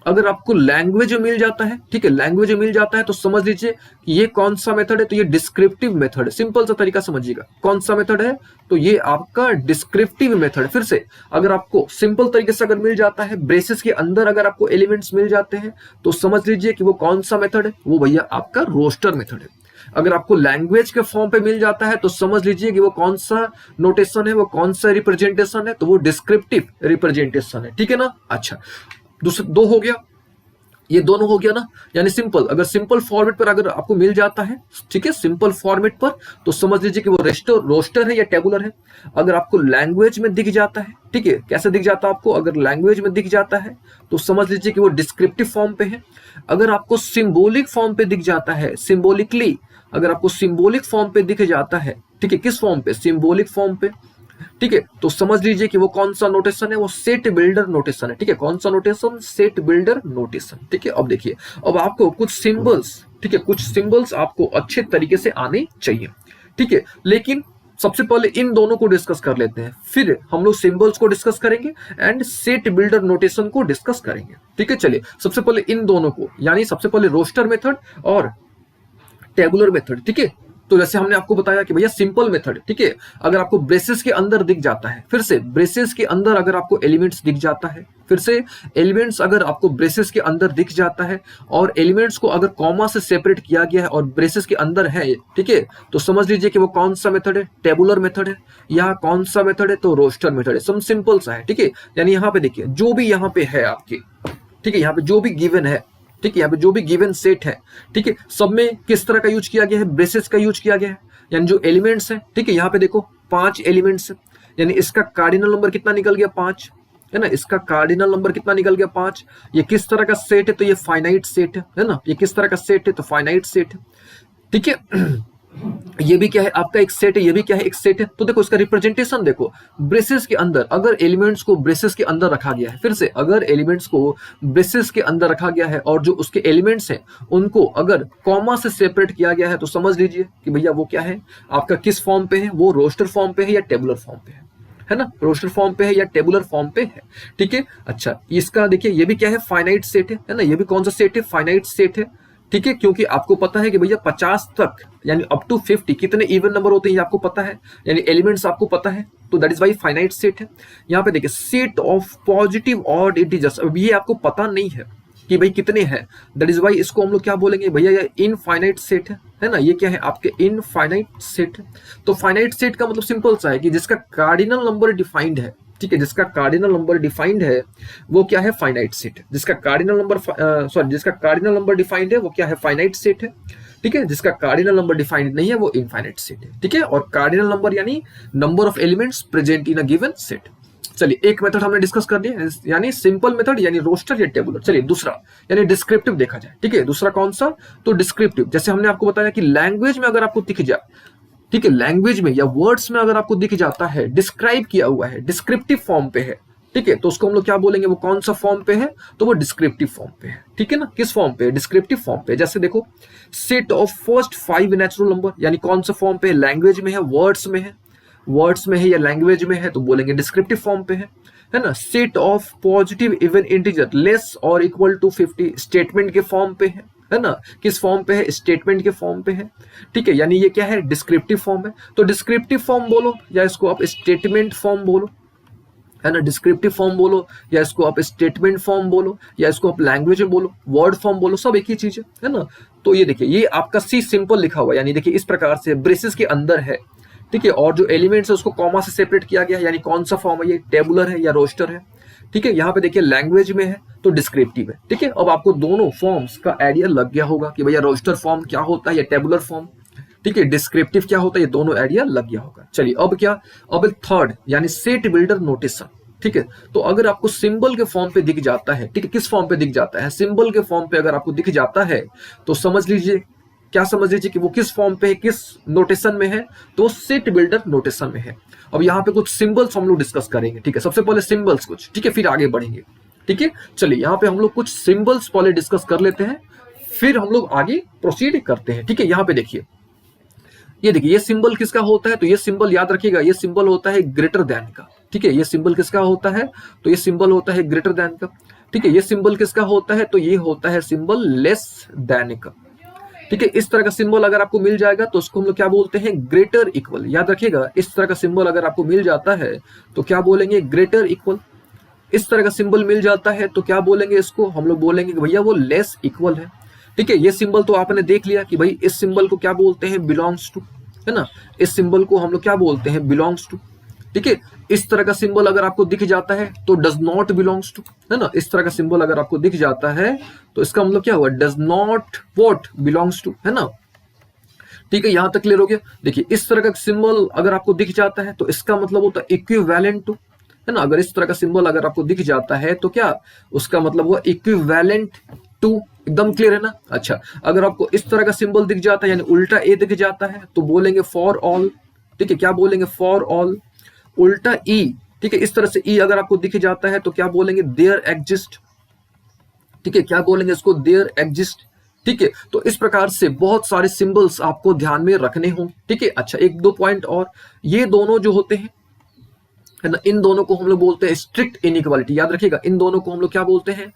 अगर आपको लैंग्वेज मिल जाता है, ठीक है, लैंग्वेज मिल जाता है, तो समझ लीजिए कि ये कौन सा मेथड है, तो ये डिस्क्रिप्टिव मेथड है। सिंपल सा तरीका समझिएगा, कौन सा मेथड है, तो ये आपका डिस्क्रिप्टिव मेथड। फिर से अगर आपको सिंपल तरीके से अगर मिल जाता है, ब्रेसेस के अंदर अगर आपको एलिमेंट्स मिल जाते हैं, तो समझ लीजिए कि वो कौन सा मेथड है, वो भैया आपका रोस्टर मेथड है। अगर आपको लैंग्वेज के फॉर्म पे मिल जाता है, तो समझ लीजिए कि वो कौन सा नोटेशन है, वो कौन सा रिप्रेजेंटेशन है, तो वो डिस्क्रिप्टिव रिप्रेजेंटेशन है। ठीक है ना। अच्छा, दूसरा 2 हो गया, ये दोनों हो गया ना, यानी सिंपल, अगर सिंपल फॉर्मेट पर अगर आपको मिल जाता है, ठीक है, सिंपल फॉर्मेट पर, तो समझ लीजिए कि वो रोस्टर है या टेबुलर है। अगर आपको लैंग्वेज में दिख जाता है, ठीक है, कैसे दिख जाता है आपको, अगर लैंग्वेज में दिख जाता है तो समझ लीजिए कि वो डिस्क्रिप्टिव फॉर्म पे है। अगर आपको सिंबॉलिक फॉर्म पे दिख जाता है, सिंबॉलिकली अगर आपको सिंबॉलिक फॉर्म पे दिख जाता है, ठीक है, किस फॉर्म पे, सिंबॉलिक फॉर्म पे, ठीक है, तो समझ लीजिए कि वो कौन सा नोटेशन है, वो सेट बिल्डर नोटेशन है। ठीक है, कौन सा नोटेशन, सेट बिल्डर नोटेशन। ठीक है, अब देखिए, अब आपको कुछ सिंबल्स, ठीक है, कुछ सिंबल्स आपको अच्छे तरीके से आने चाहिए। ठीक है, लेकिन सबसे पहले इन दोनों को डिस्कस कर लेते हैं, फिर हम लोग सिंबल्स को डिस्कस करेंगे एंड सेट बिल्डर नोटेशन को डिस्कस करेंगे। ठीक है, चलिए सबसे पहले इन दोनों को, यानी सबसे पहले रोस्टर मेथड और टेबुलर मेथड। ठीक है, तो जैसे हमने आपको बताया कि भैया सिंपल मेथड, ठीक है, अगर आपको ब्रेसेस के अंदर दिख जाता है, फिर से ब्रेसेस के अंदर अगर आपको एलिमेंट्स दिख जाता है, फिर से एलिमेंट्स अगर आपको ब्रेसेस के अंदर दिख जाता है और एलिमेंट्स को अगर कॉमा से सेपरेट किया गया है और ब्रेसेस के अंदर है, ठीक है, तो समझ लीजिए कि वो कौन सा मेथड है, टेबुलर मेथड है, या कौन सा मेथड है, तो रोस्टर मेथड है। सम सिंपल सा है। ठीक है, यानी यहाँ पे देखिए जो भी यहाँ पे है आपके, ठीक है, यहाँ पे जो भी गिवन है, ठीक है, यहाँ पे जो भी गिवन सेट है, ठीक है, सब में किस तरह का यूज किया गया है, ब्रेसेस का यूज किया गया है। यानी जो एलिमेंट्स है, ठीक है, यहाँ पे देखो 5 एलिमेंट्स है, यानी इसका कार्डिनल नंबर कितना निकल गया, 5 है ना, इसका कार्डिनल नंबर कितना निकल गया, 5। ये किस तरह का सेट है, तो ये फाइनाइट सेट है ना, ये किस तरह का सेट है, तो फाइनाइट सेट है। ठीक है, ये भी क्या है आपका एक सेट है, ये भी क्या है एक सेट है। तो देखो इसका रिप्रेजेंटेशन देखो, ब्रेसेस के अंदर अगर एलिमेंट्स को ब्रेसेस के अंदर रखा गया है, फिर से अगर एलिमेंट्स को ब्रेसेस के अंदर रखा गया है और जो उसके एलिमेंट्स हैं उनको अगर कॉमा से सेपरेट किया गया है, तो समझ लीजिए कि भैया वो क्या है आपका, किस फॉर्म पे है, वो रोस्टर फॉर्म पे है या टेबुलर फॉर्म पे है ना, रोस्टर फॉर्म पे है या टेबुलर फॉर्म पे है। ठीक है, अच्छा इसका देखिए ये भी क्या है, फाइनाइट सेट है ना, ये भी कौन सा सेट है, फाइनाइट सेट है। ठीक है, क्योंकि आपको पता है कि भैया 50 तक यानी अप टू 50 कितने इवन नंबर होते हैं ये आपको पता है, यानी एलिमेंट्स आपको पता है, तो that is why finite set है। यहाँ पे देखिए set of positive odd integers, अब ये आपको पता नहीं है, कि भाई कितने हैं, दैट इज वाई इसको हम लोग क्या बोलेंगे भैया, ये इनफाइनाइट सेट है ना, ये क्या है आपके इनफाइनाइट सेट है। तो फाइनाइट सेट का मतलब सिंपल सा है कि जिसका कार्डिनल नंबर डिफाइंड है, ठीक है, जिसका कार्डिनल नंबर डिफाइंड है वो क्या है, फाइनाइट सेट है। जिसका कार्डिनल नंबर जिसका कार्डिनल नंबर डिफाइंड है वो क्या है, फाइनाइट सेट है, ठीक है। जिसका कार्डिनल नंबर डिफाइंड नहीं है वो इनफाइनाइट सेट है, ठीक है। और कार्डिनल नंबर यानी number of elements present in a given set. चलिए एक मेथड हमने डिस्कस कर दिया, यानी सिंपल मेथड यानी रोस्टर या टेबुलर। चलिए दूसरा यानी डिस्क्रिप्टिव देखा जाए, ठीक है। दूसरा कौन सा, तो डिस्क्रिप्टिव। जैसे हमने आपको बताया कि लैंग्वेज में अगर आपको दिख जाए, ठीक है, लैंग्वेज में या वर्ड्स में अगर आपको दिख जाता है, डिस्क्राइब किया हुआ है, डिस्क्रिप्टिव फॉर्म पे है, ठीक है, तो उसको हम लोग क्या बोलेंगे, वो कौन सा फॉर्म पे है, तो वो डिस्क्रिप्टिव फॉर्म पे है, ठीक है ना। किस फॉर्म पे है, डिस्क्रिप्टिव फॉर्म पे। जैसे देखो set of first 5 natural number, यानी कौन सा फॉर्म पे है, लैंग्वेज में है, वर्ड्स में है, वर्ड्स में है या लैंग्वेज में है तो बोलेंगे डिस्क्रिप्टिव फॉर्म पे है ना। Set of positive even integer less और इक्वल टू 50 स्टेटमेंट के फॉर्म पे है ना। किस फॉर्म पे है, स्टेटमेंट के फॉर्म पे है, ठीक है, यानी ये क्या है, डिस्क्रिप्टिव फॉर्म है। तो डिस्क्रिप्टिव फॉर्म बोलो या इसको आप स्टेटमेंट फॉर्म बोलो, है ना, डिस्क्रिप्टिव फॉर्म बोलो या इसको आप स्टेटमेंट फॉर्म बोलो या इसको आप लैंग्वेज में बोलो, वर्ड फॉर्म बोलो, सब एक ही चीज है ना। तो ये देखिए ये आपका सी सिंपल लिखा हुआ है, यानी देखिए इस प्रकार से ब्रेसेस के अंदर है, ठीक है, और जो एलिमेंट्स है उसको कॉमा से सेपरेट किया गया है, यानी कौन सा फॉर्म है, ये टेबुलर है या रोस्टर है, ठीक है। यहाँ पे देखिए लैंग्वेज में है तो डिस्क्रिप्टिव है, ठीक है। अब आपको दोनों फॉर्म्स का आइडिया लग गया होगा कि भैया रोस्टर फॉर्म क्या होता है या टेबुलर फॉर्म, ठीक है, डिस्क्रिप्टिव क्या होता है, ये दोनों आइडिया लग गया होगा। चलिए अब क्या, अब थर्ड यानी सेट बिल्डर नोटेशन, ठीक है। तो अगर आपको सिंबल के फॉर्म पे दिख जाता है, ठीक है, किस फॉर्म पे दिख जाता है, सिंबल के फॉर्म पे अगर आपको दिख जाता है तो समझ लीजिए, क्या समझ लीजिए कि वो किस फॉर्म पे है, किस नोटेशन में है, तो सेट बिल्डर नोटेशन में है। अब यहाँ पे कुछ सिंबल्स हम लोग डिस्कस करेंगे, ठीक है, सबसे पहले सिंबल्स कुछ, ठीक है, फिर आगे बढ़ेंगे, ठीक है। चलिए यहाँ पे हम लोग कुछ सिंबल्स पहले डिस्कस कर लेते हैं, फिर हम लोग आगे प्रोसीड करते हैं, ठीक है। यहाँ पे देखिए, ये देखिए ये सिंबल किसका होता है, तो ये सिंबल याद रखिएगा, ये सिंबल होता है ग्रेटर देन का, ठीक है। ये सिंबल किसका होता है, तो ये सिंबल होता है ग्रेटर देन का, ठीक है। ये सिंबल किसका होता है, तो ये होता है सिंबल लेस देन का, ठीक है। इस तरह का सिंबल अगर आपको मिल जाएगा तो उसको हम लोग क्या बोलते हैं, ग्रेटर इक्वल। याद रखिएगा इस तरह का सिंबल अगर आपको मिल जाता है तो क्या बोलेंगे, ग्रेटर इक्वल। इस तरह का सिंबल मिल जाता है तो क्या बोलेंगे, इसको हम लोग बोलेंगे कि भैया वो लेस इक्वल है, ठीक है। ये सिंबल तो आपने देख लिया कि भाई इस सिंबल को क्या बोलते हैं, बिलोंग्स टू, है ना। इस सिंबल को हम लोग क्या बोलते हैं, बिलोंग्स टू, ठीक है। इस तरह का सिंबल अगर आपको दिख जाता है तो डज नॉट बिलोंग्स टू, है ना। इस तरह का सिंबल अगर आपको दिख जाता है तो इसका मतलब क्या हुआ, does not what belongs to, है ना, ठीक है। यहां तक क्लियर हो गया। देखिए इस तरह का सिंबल अगर आपको दिख जाता है तो इसका मतलब होता है इक्विवेलेंट टू, है ना। अगर इस तरह का सिंबल अगर आपको दिख जाता है तो क्या उसका मतलब हुआ, इक्विवेलेंट टू। एकदम क्लियर है ना। अच्छा अगर आपको इस तरह का सिंबल दिख जाता है यानी उल्टा ए दिख जाता है तो बोलेंगे फॉर ऑल, ठीक है, क्या बोलेंगे, फॉर ऑल। उल्टा ई, ठीक है, इस तरह से ई अगर आपको दिख जाता है तो क्या बोलेंगे, देयर एग्जिस्ट, ठीक है, क्या बोलेंगे इसको, देयर एग्जिस्ट, ठीक है। तो इस प्रकार से बहुत सारे सिंबल्स आपको ध्यान में रखने होंगे, ठीक है। अच्छा एक दो पॉइंट और, ये दोनों जो होते हैं, है ना, इन दोनों को हम लोग बोलते हैं स्ट्रिक्ट इनइक्वालिटी। याद रखिएगा इन दोनों को हम लोग क्या बोलते हैं,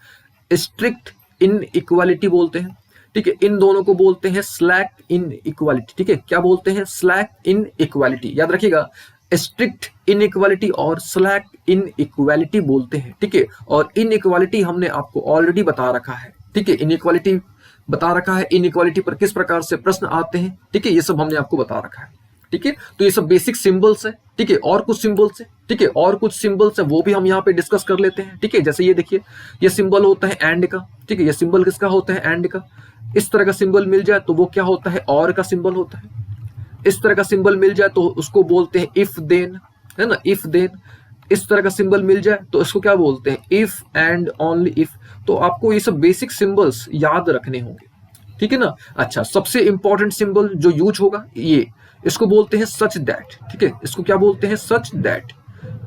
स्ट्रिक्ट इनइक्वालिटी बोलते हैं, ठीक है। इन दोनों को बोलते हैं स्लैक इनइक्वालिटी, ठीक है, क्या बोलते हैं, स्लैक इनइक्वालिटी। याद रखिएगा स्ट्रिक्ट इनइक्वालिटी और स्लैक इनइक्वालिटी बोलते हैं, ठीक है। और इनइक्वालिटी हमने आपको ऑलरेडी बता रखा है, ठीक है, इनइक्वालिटी बता रखा है, इनइक्वालिटी पर किस प्रकार से प्रश्न आते हैं, ठीक है, ये सब हमने आपको बता रखा है, ठीक है। तो ये सब बेसिक सिंबल्स है, ठीक है। और कुछ सिंबल्स है, ठीक है, और कुछ सिंबल्स है वो भी हम यहाँ पे डिस्कस कर लेते हैं, ठीक है। जैसे ये देखिए ये सिंबल होता है एंड का, ठीक है, ये सिंबल किसका होता है, एंड का। इस तरह का सिंबल मिल जाए तो वो क्या होता है, और का सिंबल होता है। इस तरह का सिंबल मिल जाए तो उसको बोलते हैं इफ देन, है ना, इफ देन। इस तरह का सिंबल मिल जाए तो इसको क्या बोलते हैं, इफ एंड ओनली इफ। तो आपको ये सब बेसिक सिंबल्स याद रखने होंगे, ठीक है ना। अच्छा सबसे इंपॉर्टेंट सिंबल जो यूज होगा ये, इसको बोलते हैं सच दैट, ठीक है, इसको क्या बोलते हैं, सच दैट,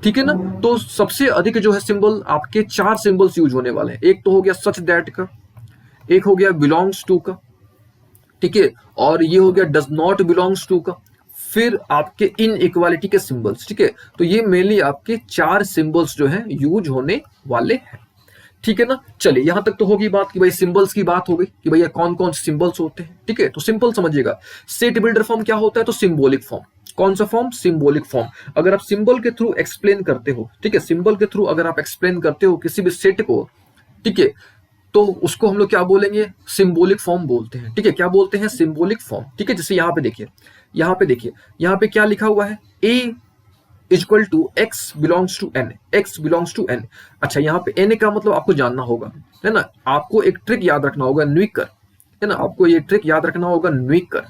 ठीक है ना। तो सबसे अधिक जो है सिंबल आपके 4 सिंबल्स यूज होने वाले हैं। एक तो हो गया सच दैट का, एक हो गया बिलोंग्स टू का, ठीक है, और ये हो गया डज नॉट बिलोंग्स टू का, फिर आपके इन इक्वालिटी के सिंबल्स, ठीक है। तो ये मेनली आपके 4 सिंबल्स जो हैं यूज होने वाले हैं, ठीक है ना। चलिए यहां तक तो होगी बात कि भाई सिंबल्स की बात हो गई कि भैया कौन कौन से सिंबल्स होते हैं, ठीक है। तो सिंपल समझिएगा, सेट बिल्डर फॉर्म क्या होता है, तो सिंबॉलिक फॉर्म। कौन सा फॉर्म, सिंबॉलिक फॉर्म। अगर आप सिंबल के थ्रू एक्सप्लेन करते हो, ठीक है, सिंबल के थ्रू अगर आप एक्सप्लेन करते हो किसी भी सेट को, ठीक है, तो उसको हम लोग क्या बोलेंगे, सिंबॉलिक फॉर्म बोलते हैं। ठीक है, क्या बोलते हैं, सिंबॉलिक फॉर्म। ठीक है, जैसे यहाँ पे देखिए, यहाँ पे क्या लिखा हुआ है, a equal to x belongs to n, x belongs to n। अच्छा, यहाँ पे n का मतलब आपको जानना होगा, है ना, आपको एक ट्रिक याद रखना होगा, न्यूइकर, है ना, आपको ये ट्रिक याद रखना होगा, न्यूइकर।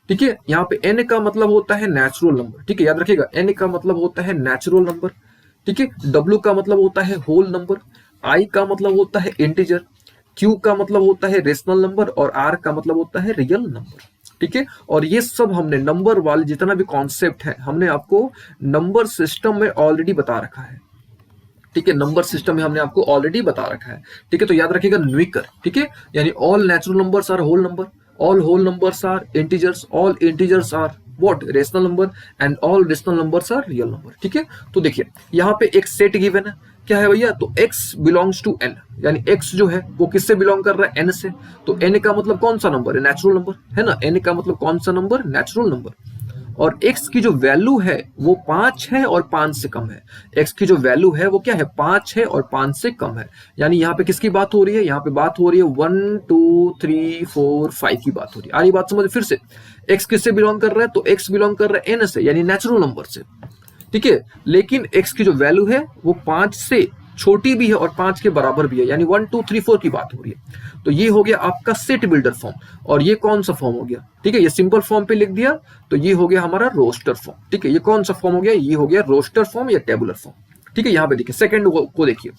ठीक है, यहाँ पे n का मतलब होता है नेचुरल नंबर। ठीक है, याद रखिएगा, n का मतलब होता है नेचुरल नंबर। ठीक है, w का मतलब होता है होल नंबर, i का मतलब होता है इंटीजर, q का मतलब होता है रेशनल नंबर और r का मतलब होता है रियल नंबर। ठीक है, और ये सब हमने नंबर वाले जितना भी कॉन्सेप्ट है हमने आपको नंबर सिस्टम में ऑलरेडी बता रखा है। ठीक है, नंबर सिस्टम में हमने आपको ऑलरेडी बता रखा है। ठीक है, तो याद रखिएगा न्यूइकर। ठीक है, यानी all natural numbers are whole number, all whole numbers are integers, all integers are what, rational number, and all rational numbers are real number. ठीक है, तो देखिए यहाँ पे एक सेट गिवन है, क्या है भैया, तो x बिलोंग्स टू n, यानी x जो है वो किससे बिलोंग कर रहा है, n से। तो n का मतलब कौन सा नंबर है, नेचुरल नंबर, है ना, n का मतलब कौन सा नंबर, नेचुरल नंबर। और x की जो वैल्यू है वो 5 है और 5 से कम है। x की जो वैल्यू है वो क्या है, 5 है और 5 से कम है। यानी यहाँ पे किसकी बात हो रही है, यहाँ पे बात हो रही है 1 2 3 4 5 की बात हो रही है। आ रही बात समझ, फिर से x किससे बिलोंग कर रहा है, तो x बिलोंग कर रहा है n से, यानी नेचुरल नंबर से। ठीक है, लेकिन x की जो वैल्यू है वो 5 से छोटी भी है और 5 के बराबर भी है, यानी 1 2 3 4 की बात हो रही है। तो ये हो गया आपका सेट बिल्डर फॉर्म। और ये कौन सा फॉर्म हो गया, ठीक है, ये सिंपल फॉर्म पे लिख दिया, तो ये हो गया हमारा रोस्टर फॉर्म। ठीक है, ये कौन सा फॉर्म हो गया, ये हो गया रोस्टर फॉर्म या टेबुलर फॉर्म। ठीक है, यहाँ पे देखिए सेकंड को देखिए,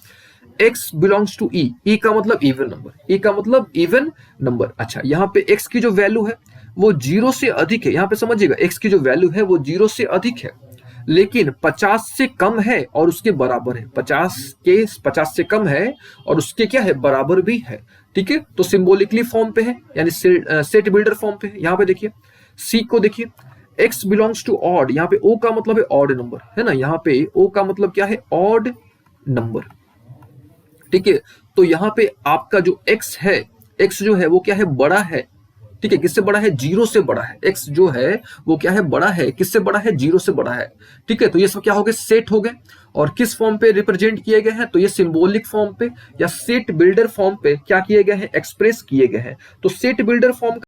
x belongs to e, e का मतलब इवन नंबर, e का मतलब इवन नंबर। अच्छा, यहाँ पे x की जो वैल्यू है वो 0 से अधिक है, यहाँ पे समझिएगा x की जो वैल्यू है वो 0 से अधिक है, लेकिन 50 से कम है और उसके बराबर है, 50 से कम है और उसके क्या है, बराबर भी है। ठीक है, तो सिंबॉलिकली फॉर्म पे है, यानी सेट बिल्डर फॉर्म पे है। यहाँ पे देखिए सी को देखिए, x बिलोंग्स टू ऑड, यहाँ पे o का मतलब है ऑड नंबर, है ना, यहाँ पे o का मतलब क्या है, ऑड नंबर। ठीक है, तो यहाँ पे आपका जो x है, x जो है वो क्या है, बड़ा है। ठीक है, किससे बड़ा है, 0 से बड़ा है। x जो है वो क्या है, बड़ा है, किससे बड़ा है, 0 से बड़ा है। ठीक है, तो ये सब क्या हो गए, सेट हो गए। और किस फॉर्म पे रिप्रेजेंट किए गए हैं, तो ये सिंबॉलिक फॉर्म पे या सेट बिल्डर फॉर्म पे क्या किए गए हैं, एक्सप्रेस किए गए हैं। तो सेट बिल्डर फॉर्म